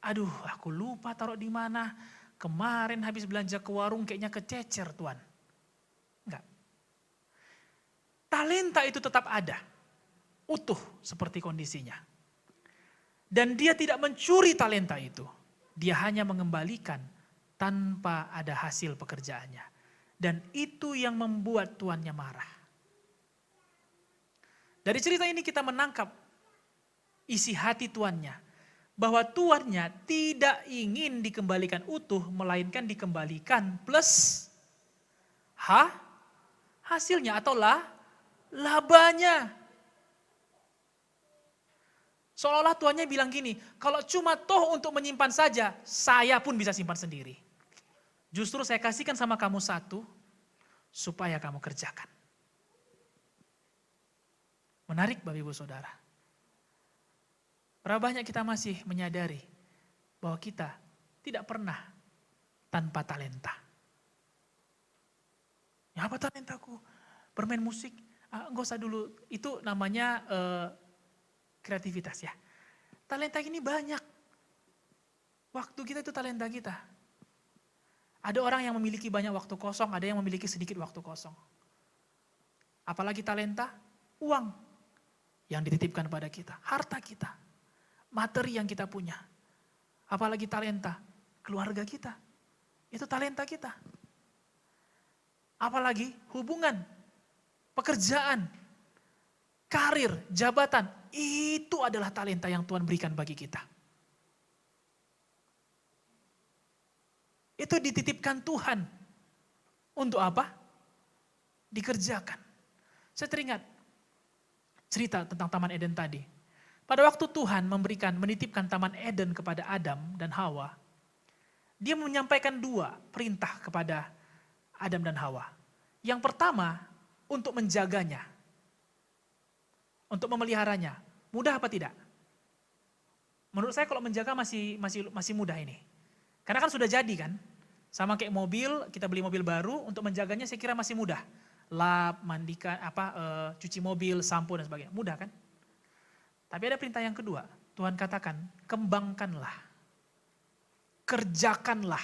Aduh aku lupa taruh di mana. Kemarin habis belanja ke warung kayaknya kececer Tuan. Enggak. Talenta itu tetap ada. Utuh seperti kondisinya. Dan dia tidak mencuri talenta itu. Dia hanya mengembalikan tanpa ada hasil pekerjaannya. Dan itu yang membuat tuannya marah. Dari cerita ini kita menangkap isi hati tuannya. Bahwa tuannya tidak ingin dikembalikan utuh, melainkan dikembalikan plus hasilnya atau labanya. Seolah-olah tuannya bilang gini, kalau cuma toh untuk menyimpan saja, saya pun bisa simpan sendiri. Justru saya kasihkan sama kamu 1, supaya kamu kerjakan. Menarik Bapak Ibu Saudara. Berapa banyak kita masih menyadari bahwa kita tidak pernah tanpa talenta. Ya apa talentaku? Bermain musik? Enggak usah dulu, itu namanya kreativitas ya. talenta ini banyak. Waktu kita itu talenta kita. Ada orang yang memiliki banyak waktu kosong, ada yang memiliki sedikit waktu kosong. Apalagi talenta, uang yang dititipkan pada kita, harta kita, materi yang kita punya. Apalagi talenta, keluarga kita, itu talenta kita. Apalagi hubungan, pekerjaan, karir, jabatan, itu adalah talenta yang Tuhan berikan bagi kita. Itu dititipkan Tuhan. Untuk apa? Dikerjakan. Saya teringat cerita tentang Taman Eden tadi. Pada waktu Tuhan menitipkan Taman Eden kepada Adam dan Hawa, dia menyampaikan 2 perintah kepada Adam dan Hawa. Yang pertama, untuk menjaganya. Untuk memeliharanya. Mudah apa tidak? Menurut saya kalau menjaga masih mudah ini. Karena kan sudah jadi kan. Sama kayak mobil, kita beli mobil baru, untuk menjaganya saya kira masih mudah. Lap, mandikan, cuci mobil, sampo dan sebagainya. Mudah kan? Tapi ada perintah yang kedua. Tuhan katakan, kembangkanlah. Kerjakanlah.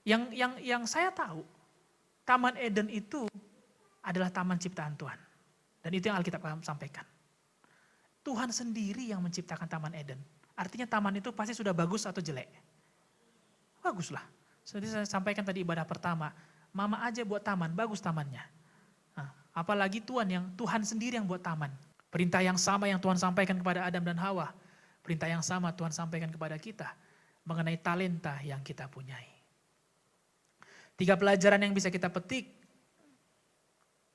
Yang saya tahu, Taman Eden itu adalah taman ciptaan Tuhan. Dan itu yang Alkitab sampaikan. Tuhan sendiri yang menciptakan Taman Eden. Artinya taman itu pasti sudah bagus atau jelek? Baguslah. Seperti saya sampaikan tadi ibadah pertama, mama aja buat taman, bagus tamannya. Nah, apalagi Tuhan sendiri yang buat taman. Perintah yang sama yang Tuhan sampaikan kepada Adam dan Hawa. Perintah yang sama Tuhan sampaikan kepada kita mengenai talenta yang kita punyai. 3 pelajaran yang bisa kita petik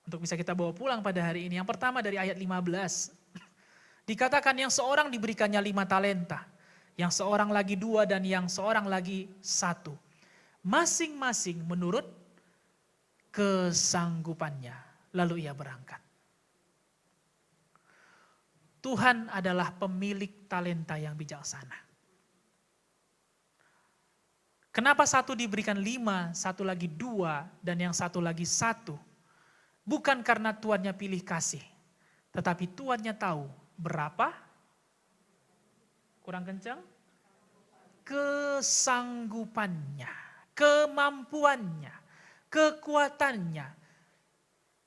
untuk bisa kita bawa pulang pada hari ini. Yang pertama dari ayat 15. Dikatakan yang seorang diberikannya 5 talenta. Yang seorang lagi 2 dan yang seorang lagi 1. Masing-masing menurut kesanggupannya. Lalu ia berangkat. Tuhan adalah pemilik talenta yang bijaksana. Kenapa 1 diberikan 5, 1 lagi 2 dan yang 1 lagi 1? Bukan karena Tuhannya pilih kasih. Tetapi Tuhannya tahu berapa? Kurang kencang? Kesanggupannya, kemampuannya, kekuatannya,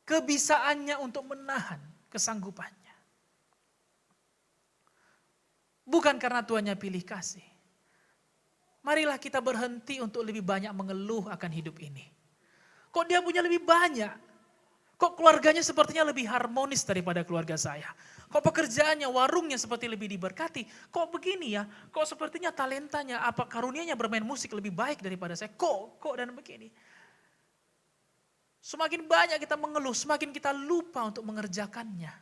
kebisaannya untuk menahan kesanggupannya. Bukan karena Tuhannya pilih kasih. Marilah kita berhenti untuk lebih banyak mengeluh akan hidup ini. Kok dia punya lebih banyak? Kok keluarganya sepertinya lebih harmonis daripada keluarga saya? Kok pekerjaannya, warungnya seperti lebih diberkati? Kok begini ya? Kok sepertinya talentanya, apa karunianya bermain musik lebih baik daripada saya? Kok dan begini? Semakin banyak kita mengeluh, semakin kita lupa untuk mengerjakannya.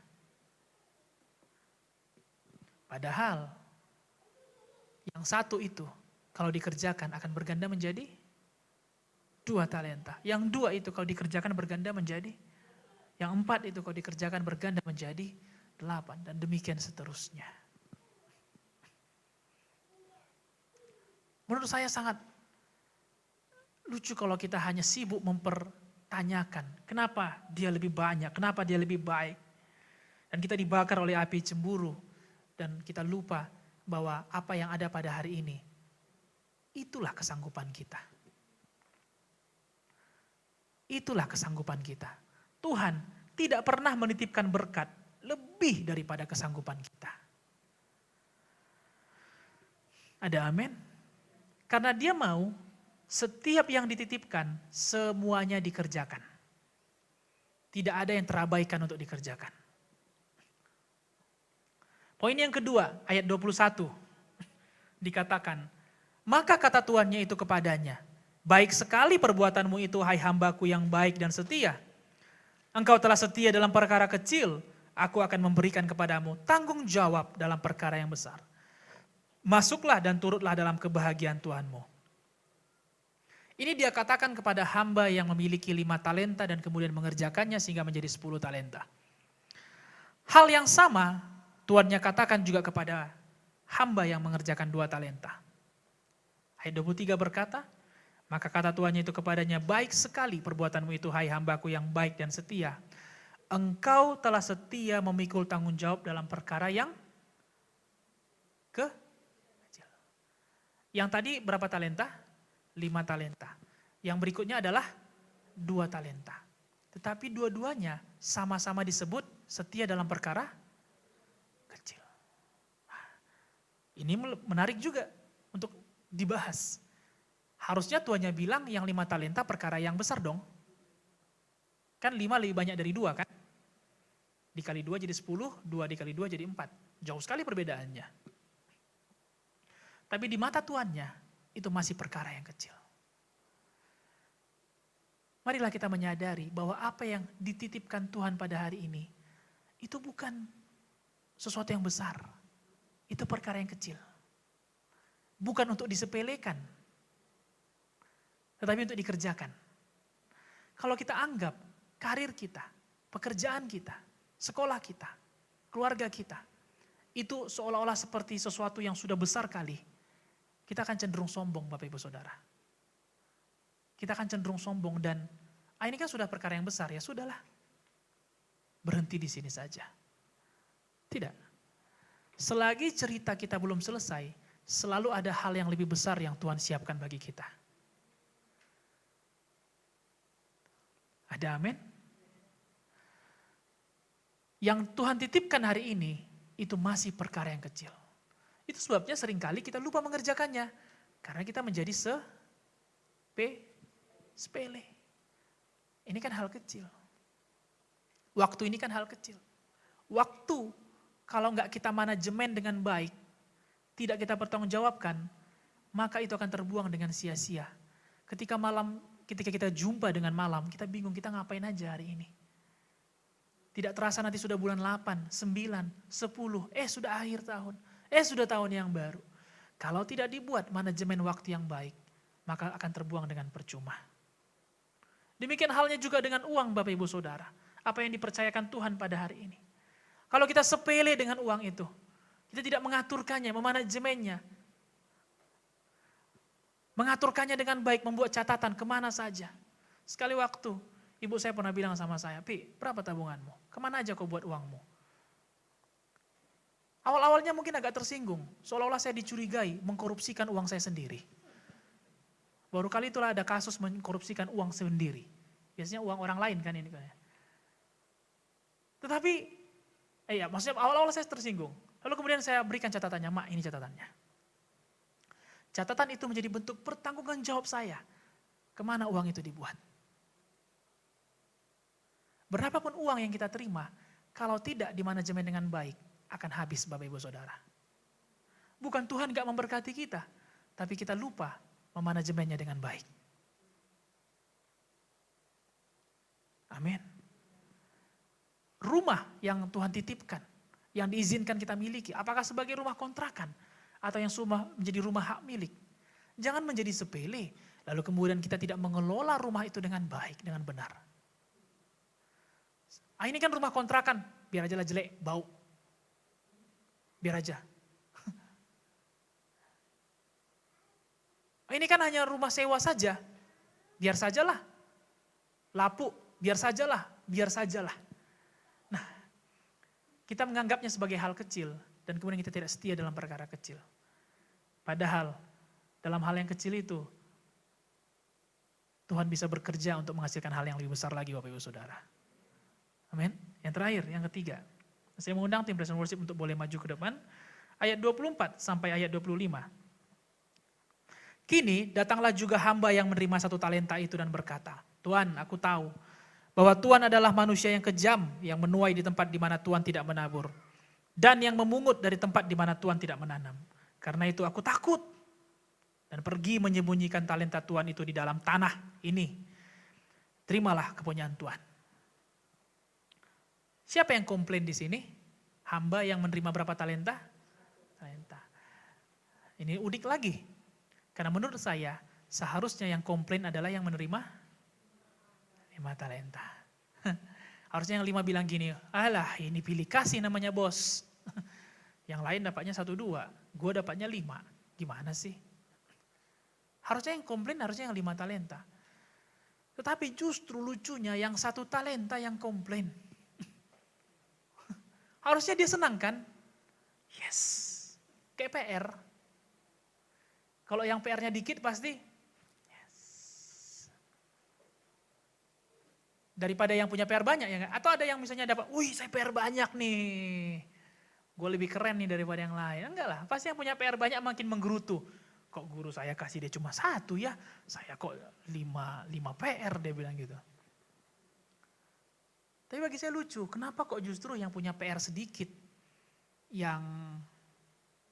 Padahal yang 1 itu kalau dikerjakan akan berganda menjadi 2 talenta. Yang 2 itu kalau dikerjakan berganda menjadi, yang 4 itu kalau dikerjakan berganda menjadi 8 dan demikian seterusnya. Menurut saya sangat lucu kalau kita hanya sibuk mempertanyakan kenapa dia lebih banyak, kenapa dia lebih baik. Dan kita dibakar oleh api cemburu dan kita lupa bahwa apa yang ada pada hari ini, itulah kesanggupan kita. Itulah kesanggupan kita. Tuhan tidak pernah menitipkan berkat lebih daripada kesanggupan kita. Ada amin? Karena dia mau setiap yang dititipkan semuanya dikerjakan. Tidak ada yang terabaikan untuk dikerjakan. Poin yang kedua, ayat 21. Dikatakan, maka kata tuannya itu kepadanya, baik sekali perbuatanmu itu hai hambaku yang baik dan setia. Engkau telah setia dalam perkara kecil, aku akan memberikan kepadamu tanggung jawab dalam perkara yang besar. Masuklah dan turutlah dalam kebahagiaan Tuhanmu. Ini dia katakan kepada hamba yang memiliki 5 talenta dan kemudian mengerjakannya sehingga menjadi 10 talenta. Hal yang sama tuannya katakan juga kepada hamba yang mengerjakan 2 talenta. Ayat 23 berkata, maka kata tuannya itu kepadanya, baik sekali perbuatanmu itu hai hambaku yang baik dan setia. Engkau telah setia memikul tanggung jawab dalam perkara yang kecil. Yang tadi berapa talenta? 5 talenta. Yang berikutnya adalah 2 talenta. Tetapi dua-duanya sama-sama disebut setia dalam perkara kecil. Ini menarik juga untuk dibahas. Harusnya tuannya bilang yang 5 talenta perkara yang besar dong. Kan 5 lebih banyak dari 2 kan? Dikali 2 jadi 10, 2 dikali 2 jadi 4. Jauh sekali perbedaannya. Tapi di mata tuannya itu masih perkara yang kecil. Marilah kita menyadari bahwa apa yang dititipkan Tuhan pada hari ini, itu bukan sesuatu yang besar. Itu perkara yang kecil. Bukan untuk disepelekan, tetapi untuk dikerjakan. Kalau kita anggap karir kita, pekerjaan kita, sekolah kita, keluarga kita, itu seolah-olah seperti sesuatu yang sudah besar kali, kita akan cenderung sombong Bapak Ibu Saudara. Kita akan cenderung sombong dan ini kan sudah perkara yang besar, ya sudahlah. Berhenti di sini saja. Tidak. Selagi cerita kita belum selesai, selalu ada hal yang lebih besar yang Tuhan siapkan bagi kita. Ada amin? Yang Tuhan titipkan hari ini, itu masih perkara yang kecil. Itu sebabnya seringkali kita lupa mengerjakannya. Karena kita menjadi sepele. Ini kan hal kecil. Waktu ini kan hal kecil. Waktu kalau nggak kita manajemen dengan baik, tidak kita pertanggungjawabkan, maka itu akan terbuang dengan sia-sia. Ketika kita jumpa dengan malam, kita bingung kita ngapain aja hari ini. Tidak terasa nanti sudah bulan 8, 9, 10, sudah akhir tahun, sudah tahun yang baru. Kalau tidak dibuat manajemen waktu yang baik, maka akan terbuang dengan percuma. Demikian halnya juga dengan uang Bapak Ibu Saudara. Apa yang dipercayakan Tuhan pada hari ini. Kalau kita sepele dengan uang itu, kita tidak mengaturkannya, memanajemennya. Mengaturkannya dengan baik, membuat catatan kemana saja. Sekali waktu, ibu saya pernah bilang sama saya, Pi, berapa tabunganmu? Kemana aja kau buat uangmu? Awal-awalnya mungkin agak tersinggung, seolah-olah saya dicurigai mengkorupsikan uang saya sendiri. Baru kali itulah ada kasus mengkorupsikan uang sendiri. Biasanya uang orang lain kan ini. Tetapi, maksudnya awal-awal saya tersinggung. Lalu kemudian saya berikan catatannya, Mak ini catatannya. Catatan itu menjadi bentuk pertanggungan jawab saya. Kemana uang itu dibuat. Berapapun uang yang kita terima, kalau tidak dimanajemen dengan baik, akan habis Bapak Ibu Saudara. Bukan Tuhan gak memberkati kita, tapi kita lupa memanajemennya dengan baik. Amin. Rumah yang Tuhan titipkan, yang diizinkan kita miliki, apakah sebagai rumah kontrakan, atau yang menjadi rumah hak milik. Jangan menjadi sepele, lalu kemudian kita tidak mengelola rumah itu dengan baik, dengan benar. Ini kan rumah kontrakan, biar aja lah jelek, bau. Biar aja. Ini kan hanya rumah sewa saja, biar sajalah. Lapuk, biar sajalah, biar sajalah. Nah, kita menganggapnya sebagai hal kecil, dan kemudian kita tidak setia dalam perkara kecil. Padahal, dalam hal yang kecil itu, Tuhan bisa bekerja untuk menghasilkan hal yang lebih besar lagi Bapak Ibu Saudara. Amin. Yang terakhir, yang ketiga. Saya mengundang tim Present Worship untuk boleh maju ke depan. Ayat 24 sampai ayat 25. Kini datanglah juga hamba yang menerima 1 talenta itu dan berkata, Tuhan, aku tahu bahwa Tuhan adalah manusia yang kejam, yang menuai di tempat di mana Tuhan tidak menabur, dan yang memungut dari tempat di mana Tuhan tidak menanam. Karena itu aku takut dan pergi menyembunyikan talenta Tuhan itu di dalam tanah ini. Terimalah kepunyaan Tuhan. Siapa yang komplain di sini? Hamba yang menerima berapa talenta? Talenta. Ini unik lagi. Karena menurut saya, seharusnya yang komplain adalah yang menerima 5 talenta. Harusnya yang 5 bilang gini, alah ini pilih kasih namanya bos. Yang lain dapatnya 1, 2, gue dapatnya 5. Gimana sih? Harusnya yang komplain harusnya yang 5 talenta. Tetapi justru lucunya yang 1 talenta yang komplain. Harusnya dia senang kan? Yes. kayak PR. Kalau yang PR-nya dikit pasti yes. Daripada yang punya PR banyak ya nggak? Atau ada yang misalnya dapat, wih saya PR banyak nih. Gue lebih keren nih daripada yang lain. Enggak lah, pasti yang punya PR banyak makin menggerutu. Kok guru saya kasih dia cuma 1 ya? Saya kok 5 PR dia bilang gitu. Tapi bagi saya lucu, kenapa kok justru yang punya PR sedikit yang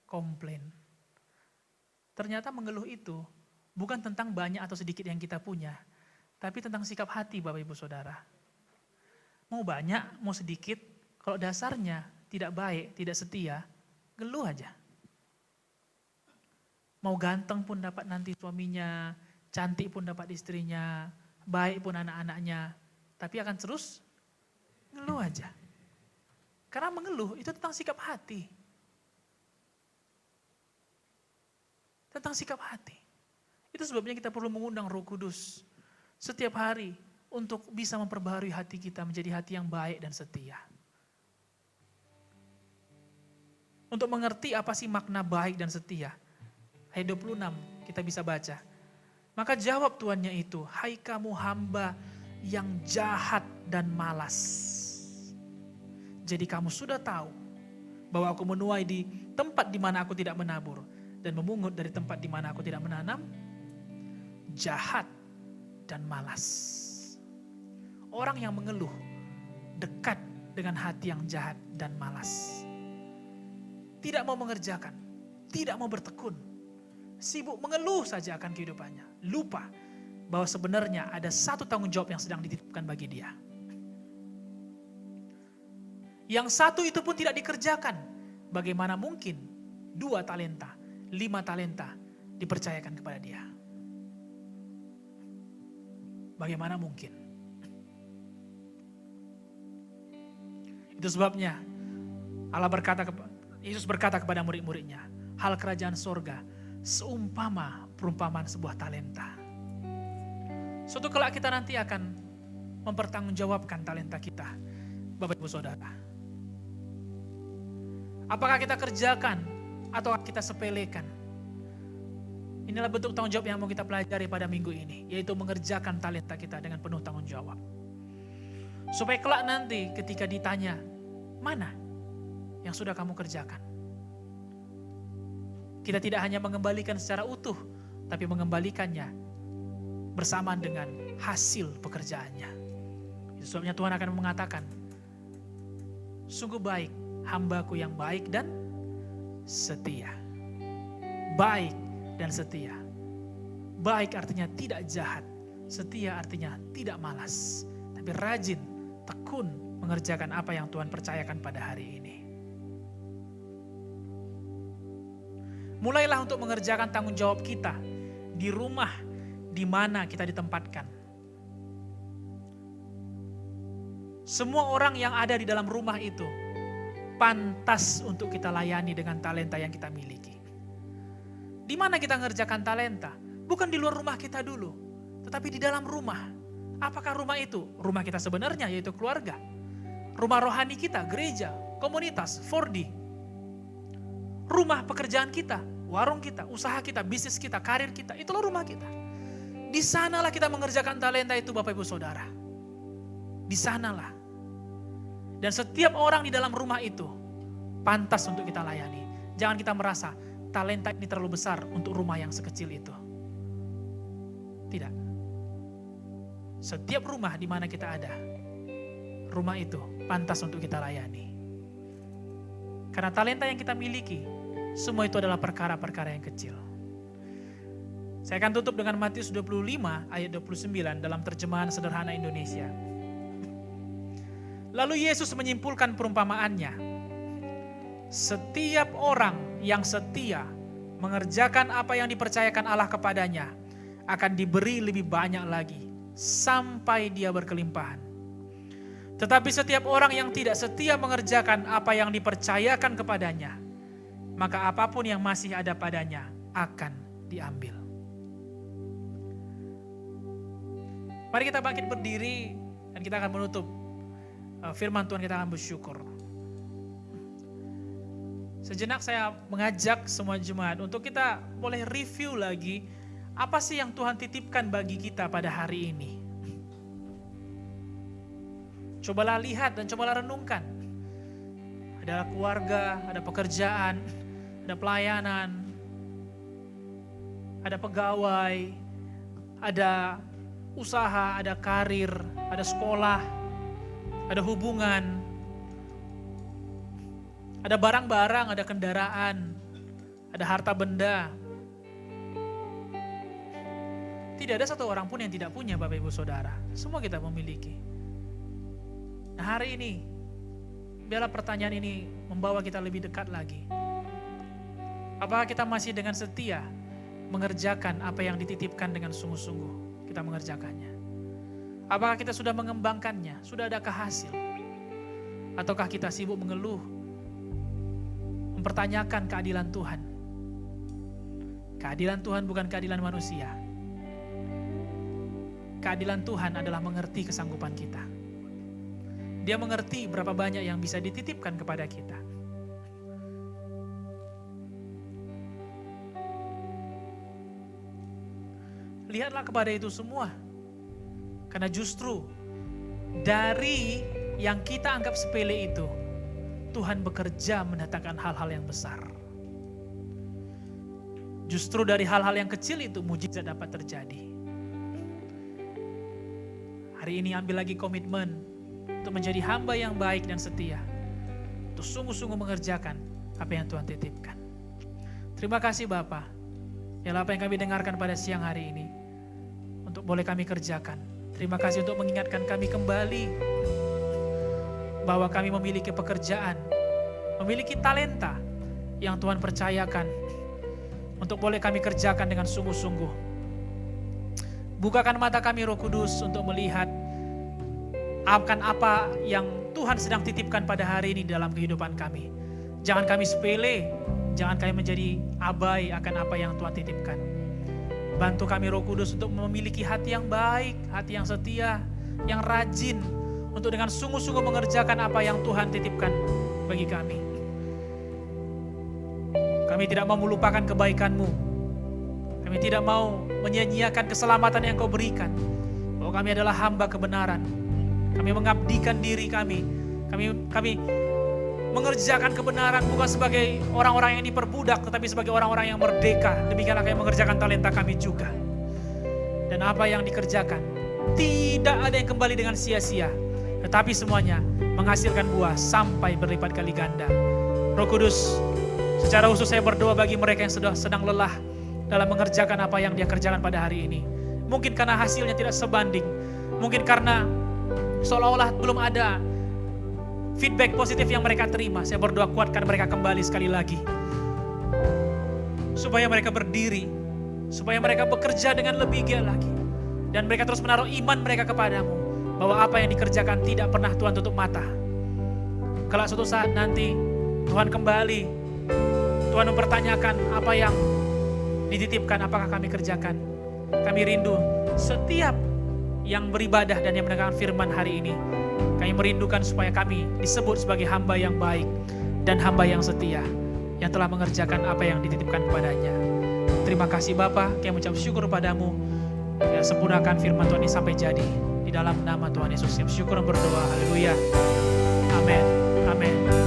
komplain? Ternyata mengeluh itu bukan tentang banyak atau sedikit yang kita punya, tapi tentang sikap hati Bapak Ibu Saudara. Mau banyak, mau sedikit, kalau dasarnya tidak baik, tidak setia, geluh aja. Mau ganteng pun dapat nanti suaminya, cantik pun dapat istrinya, baik pun anak-anaknya, tapi akan terus ngeluh aja. Karena mengeluh itu tentang sikap hati. Tentang sikap hati. Itu sebabnya kita perlu mengundang Roh Kudus setiap hari untuk bisa memperbaharui hati kita menjadi hati yang baik dan setia. Untuk mengerti apa sih makna baik dan setia. Ayat 26 kita bisa baca. Maka jawab tuannya itu, hai kamu hamba yang jahat dan malas. Jadi kamu sudah tahu bahwa aku menuai di tempat di mana aku tidak menabur dan memungut dari tempat di mana aku tidak menanam. Jahat dan malas. Orang yang mengeluh dekat dengan hati yang jahat dan malas. Tidak mau mengerjakan, tidak mau bertekun. Sibuk mengeluh saja akan kehidupannya. Lupa bahwa sebenarnya ada satu tanggung jawab yang sedang dititipkan bagi dia. Yang satu itu pun tidak dikerjakan. Bagaimana mungkin 2 talenta, 5 talenta dipercayakan kepada dia? Bagaimana mungkin? Itu sebabnya Yesus berkata kepada murid-muridnya, hal kerajaan sorga seumpama perumpamaan sebuah talenta. Suatu kelak kita nanti akan mempertanggungjawabkan talenta kita, Bapak Ibu Saudara. Apakah kita kerjakan atau kita sepelekan? Inilah bentuk tanggung jawab yang mau kita pelajari pada minggu ini, yaitu mengerjakan talenta kita dengan penuh tanggung jawab. Supaya kelak nanti ketika ditanya, mana yang sudah kamu kerjakan? Kita tidak hanya mengembalikan secara utuh, tapi mengembalikannya bersamaan dengan hasil pekerjaannya. Itu sebabnya Tuhan akan mengatakan, sungguh baik hambaku yang baik dan setia. Baik dan setia. Baik artinya tidak jahat, setia artinya tidak malas, tapi rajin, tekun mengerjakan apa yang Tuhan percayakan pada hari ini. Mulailah untuk mengerjakan tanggung jawab kita di rumah di mana kita ditempatkan. Semua orang yang ada di dalam rumah itu pantas untuk kita layani dengan talenta yang kita miliki. Di mana kita mengerjakan talenta? Bukan di luar rumah kita dulu, tetapi di dalam rumah. Apakah rumah itu? Rumah kita sebenarnya yaitu keluarga. Rumah rohani kita, gereja, komunitas, 4D. Rumah pekerjaan kita, warung kita, usaha kita, bisnis kita, karir kita, itulah rumah kita. Di sanalah kita mengerjakan talenta itu Bapak Ibu Saudara. Di sanalah. Dan setiap orang di dalam rumah itu pantas untuk kita layani. Jangan kita merasa talenta ini terlalu besar untuk rumah yang sekecil itu. Tidak. Setiap rumah di mana kita ada, rumah itu pantas untuk kita layani. Karena talenta yang kita miliki, semua itu adalah perkara-perkara yang kecil. Saya akan tutup dengan Matius 25 ayat 29 dalam terjemahan sederhana Indonesia. Lalu Yesus menyimpulkan perumpamaannya. Setiap orang yang setia mengerjakan apa yang dipercayakan Allah kepadanya akan diberi lebih banyak lagi sampai dia berkelimpahan. Tetapi setiap orang yang tidak setia mengerjakan apa yang dipercayakan kepadanya, maka apapun yang masih ada padanya akan diambil. Mari kita bangkit berdiri dan kita akan menutup firman Tuhan, kita akan bersyukur. Sejenak saya mengajak semua jemaat untuk kita boleh review lagi apa sih yang Tuhan titipkan bagi kita pada hari ini. Cobalah lihat dan cobalah renungkan. Ada keluarga, ada pekerjaan, ada pelayanan, ada pegawai, ada usaha, ada karir, ada sekolah, ada hubungan, ada barang-barang, ada kendaraan, ada harta benda. Tidak ada satu orang pun yang tidak punya, Bapak Ibu Saudara. Semua kita memiliki. Nah, hari ini, biarlah pertanyaan ini membawa kita lebih dekat lagi. Apakah kita masih dengan setia mengerjakan apa yang dititipkan dengan sungguh-sungguh kita mengerjakannya? Apakah kita sudah mengembangkannya? Sudah adakah hasil? Ataukah kita sibuk mengeluh, mempertanyakan keadilan Tuhan? Keadilan Tuhan bukan keadilan manusia. Keadilan Tuhan adalah mengerti kesanggupan kita. Dia mengerti berapa banyak yang bisa dititipkan kepada kita. Lihatlah kepada itu semua. Karena justru dari yang kita anggap sepele itu, Tuhan bekerja mendatangkan hal-hal yang besar. Justru dari hal-hal yang kecil itu mujizat dapat terjadi. Hari ini ambil lagi komitmen untuk menjadi hamba yang baik dan setia. Untuk sungguh-sungguh mengerjakan apa yang Tuhan titipkan. Terima kasih Bapa. Yalah apa yang kami dengarkan pada siang hari ini. Untuk boleh kami kerjakan. Terima kasih untuk mengingatkan kami kembali. Bahwa kami memiliki pekerjaan. Memiliki talenta yang Tuhan percayakan. Untuk boleh kami kerjakan dengan sungguh-sungguh. Bukakan mata kami Roh Kudus untuk melihat akan apa yang Tuhan sedang titipkan pada hari ini dalam kehidupan kami. Jangan kami sepele, jangan kami menjadi abai akan apa yang Tuhan titipkan. Bantu kami Roh Kudus untuk memiliki hati yang baik, hati yang setia, yang rajin, untuk dengan sungguh-sungguh mengerjakan apa yang Tuhan titipkan bagi kami. Kami tidak mau melupakan kebaikan-Mu. Kami tidak mau menyia-nyiakan keselamatan yang Kau berikan. Bahwa kami adalah hamba kebenaran. Kami mengabdikan diri kami. Kami mengerjakan kebenaran bukan sebagai orang-orang yang diperbudak, tetapi sebagai orang-orang yang merdeka. Demikianlah kami mengerjakan talenta kami juga. Dan apa yang dikerjakan, tidak ada yang kembali dengan sia-sia. Tetapi semuanya menghasilkan buah sampai berlipat kali ganda. Roh Kudus, secara khusus saya berdoa bagi mereka yang sedang lelah dalam mengerjakan apa yang Dia kerjakan pada hari ini. Mungkin karena hasilnya tidak sebanding. Mungkin karena seolah-olah belum ada feedback positif yang mereka terima. Saya berdoa kuatkan mereka kembali sekali lagi. Supaya mereka berdiri. Supaya mereka bekerja dengan lebih giat lagi. Dan mereka terus menaruh iman mereka kepadamu. Bahwa apa yang dikerjakan tidak pernah Tuhan tutup mata. Kalau suatu saat nanti Tuhan kembali. Tuhan mempertanyakan apa yang dititipkan, apakah kami kerjakan. Kami rindu setiap yang beribadah dan yang mendengarkan firman hari ini. Kami merindukan supaya kami disebut sebagai hamba yang baik dan hamba yang setia, yang telah mengerjakan apa yang dititipkan kepadanya. Terima kasih Bapa, kami mengucap syukur padamu. Ya, sempurnakan firman Tuhan ini sampai jadi. Di dalam nama Tuhan Yesus, kami syukur dan berdoa. Haleluya. Amin. Amin. Amin.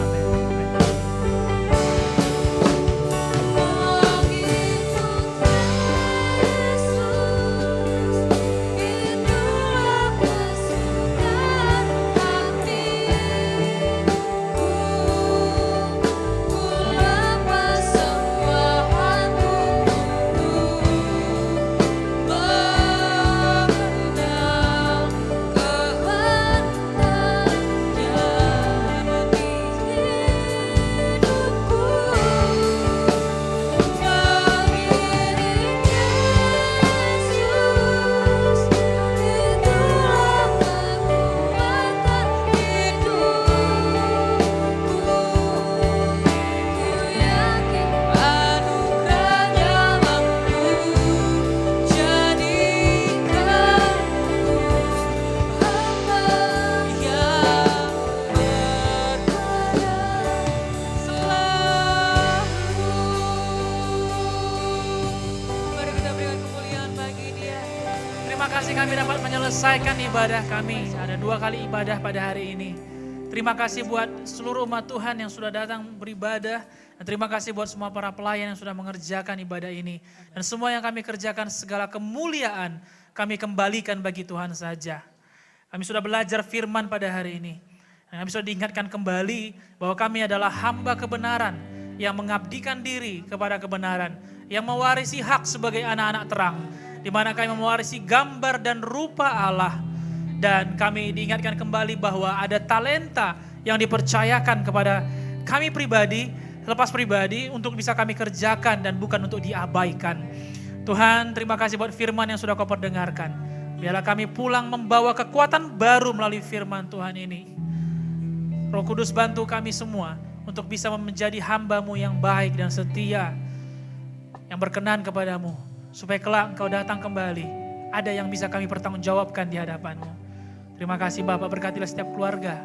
kasih kami dapat menyelesaikan ibadah kami. Ada 2 kali ibadah pada hari ini. Terima kasih buat seluruh umat Tuhan yang sudah datang beribadah. Dan terima kasih buat semua para pelayan yang sudah mengerjakan ibadah ini. Dan semua yang kami kerjakan, segala kemuliaan kami kembalikan bagi Tuhan saja. Kami sudah belajar firman pada hari ini. Dan kami sudah diingatkan kembali bahwa kami adalah hamba kebenaran yang mengabdikan diri kepada kebenaran. Yang mewarisi hak sebagai anak-anak terang. Di mana kami mewarisi gambar dan rupa Allah. Dan kami diingatkan kembali bahwa ada talenta yang dipercayakan kepada kami pribadi, lepas pribadi untuk bisa kami kerjakan dan bukan untuk diabaikan. Tuhan, terima kasih buat firman yang sudah Kau perdengarkan. Biarlah kami pulang membawa kekuatan baru melalui firman Tuhan ini. Roh Kudus bantu kami semua untuk bisa menjadi hamba-Mu yang baik dan setia, yang berkenan kepadamu, supaya kelak Engkau datang kembali, ada yang bisa kami pertanggungjawabkan di hadapan-Mu. Terima kasih Bapak, berkatilah setiap keluarga,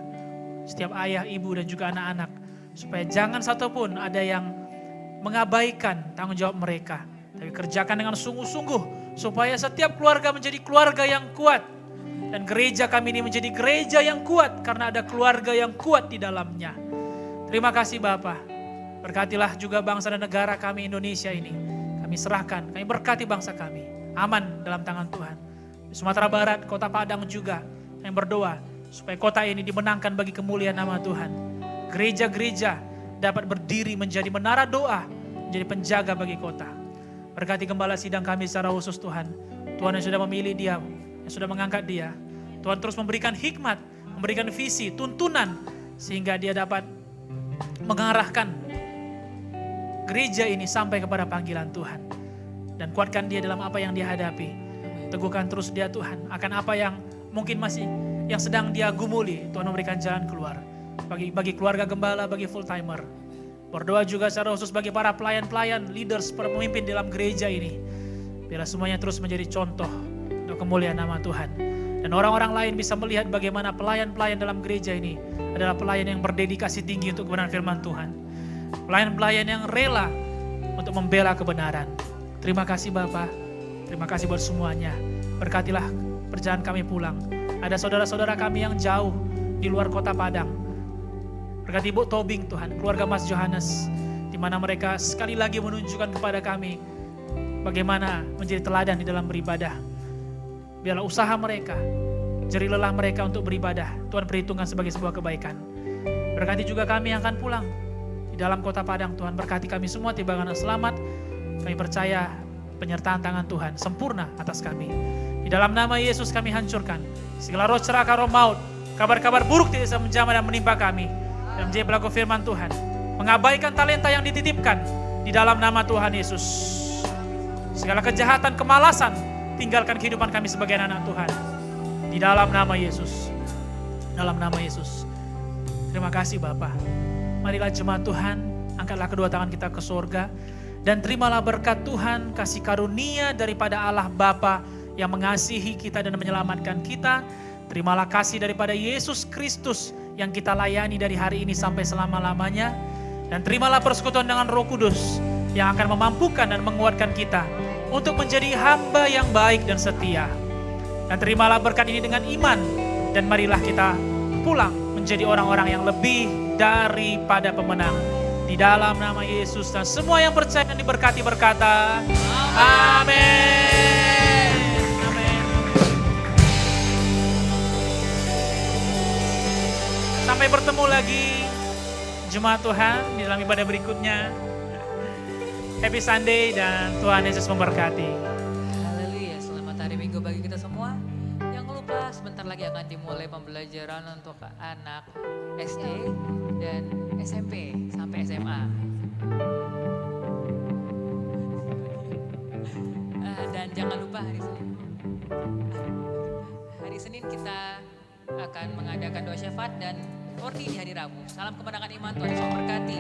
setiap ayah, ibu dan juga anak-anak, supaya jangan satupun ada yang mengabaikan tanggung jawab mereka, tapi kerjakan dengan sungguh-sungguh, supaya setiap keluarga menjadi keluarga yang kuat, dan gereja kami ini menjadi gereja yang kuat, karena ada keluarga yang kuat di dalamnya. Terima kasih Bapak, berkatilah juga bangsa dan negara kami Indonesia ini, kami serahkan, kami berkati bangsa kami, aman dalam tangan Tuhan. Di Sumatera Barat, kota Padang juga, yang berdoa supaya kota ini dimenangkan bagi kemuliaan nama Tuhan. Gereja-gereja dapat berdiri menjadi menara doa, menjadi penjaga bagi kota. Berkati gembala sidang kami secara khusus Tuhan. Tuhan yang sudah memilih dia, yang sudah mengangkat dia. Tuhan terus memberikan hikmat, memberikan visi, tuntunan, sehingga dia dapat mengarahkan gereja ini sampai kepada panggilan Tuhan. Dan kuatkan dia dalam apa yang dia hadapi. Teguhkan terus dia Tuhan akan apa yang mungkin masih yang sedang dia gumuli. Tuhan memberikan jalan keluar bagi keluarga gembala, bagi full timer. Berdoa juga secara khusus bagi para pelayan-pelayan, leaders, para pemimpin dalam gereja ini. Biarlah semuanya terus menjadi contoh untuk kemuliaan nama Tuhan. Dan orang-orang lain bisa melihat bagaimana pelayan-pelayan dalam gereja ini adalah pelayan yang berdedikasi tinggi untuk kebenaran firman Tuhan. Pelayan-pelayan yang rela untuk membela kebenaran. Terima kasih Bapak. Terima kasih buat semuanya. Berkatilah perjalanan kami pulang. Ada saudara-saudara kami yang jauh di luar kota Padang. Berkati Ibu Tobing Tuhan, keluarga Mas Johannes, di mana mereka sekali lagi menunjukkan kepada kami bagaimana menjadi teladan di dalam beribadah. Biarlah usaha mereka, jerih lelah mereka untuk beribadah, Tuhan perhitungkan sebagai sebuah kebaikan. Berkati juga kami yang akan pulang di dalam kota Padang, Tuhan berkati kami semua tiba dengan selamat. Kami percaya penyertaan tangan Tuhan sempurna atas kami. Di dalam nama Yesus kami hancurkan segala roh celaka, roh maut, kabar-kabar buruk tidak bisa menjamah dan menimpa kami. Dan menjadi pelaku firman Tuhan, mengabaikan talenta yang dititipkan di dalam nama Tuhan Yesus. Segala kejahatan, kemalasan, tinggalkan kehidupan kami sebagai anak Tuhan. Di dalam nama Yesus. Dalam nama Yesus. Terima kasih Bapa. Marilah jemaat Tuhan, angkatlah kedua tangan kita ke surga. Dan terimalah berkat Tuhan, kasih karunia daripada Allah Bapa yang mengasihi kita dan menyelamatkan kita. Terimalah kasih daripada Yesus Kristus yang kita layani dari hari ini sampai selama-lamanya. Dan terimalah persekutuan dengan Roh Kudus yang akan memampukan dan menguatkan kita untuk menjadi hamba yang baik dan setia. Dan terimalah berkat ini dengan iman. Dan marilah kita pulang menjadi orang-orang yang lebih daripada pemenang. Di dalam nama Yesus, dan semua yang percaya dan diberkati berkata, amin. Amin. Sampai bertemu lagi jemaat Tuhan di dalam ibadah berikutnya. Happy Sunday dan Tuhan Yesus memberkati. Haleluya, selamat hari Minggu bagi kita semua. Jangan lupa sebentar lagi akan dimulai pembelajaran untuk anak SD dan SMP sampai SMA. Dan jangan lupa hari Senin kita akan mengadakan doa syafaat dan korti di hari Rabu. Salam kemenangan iman, Tuhan Yesus memberkati.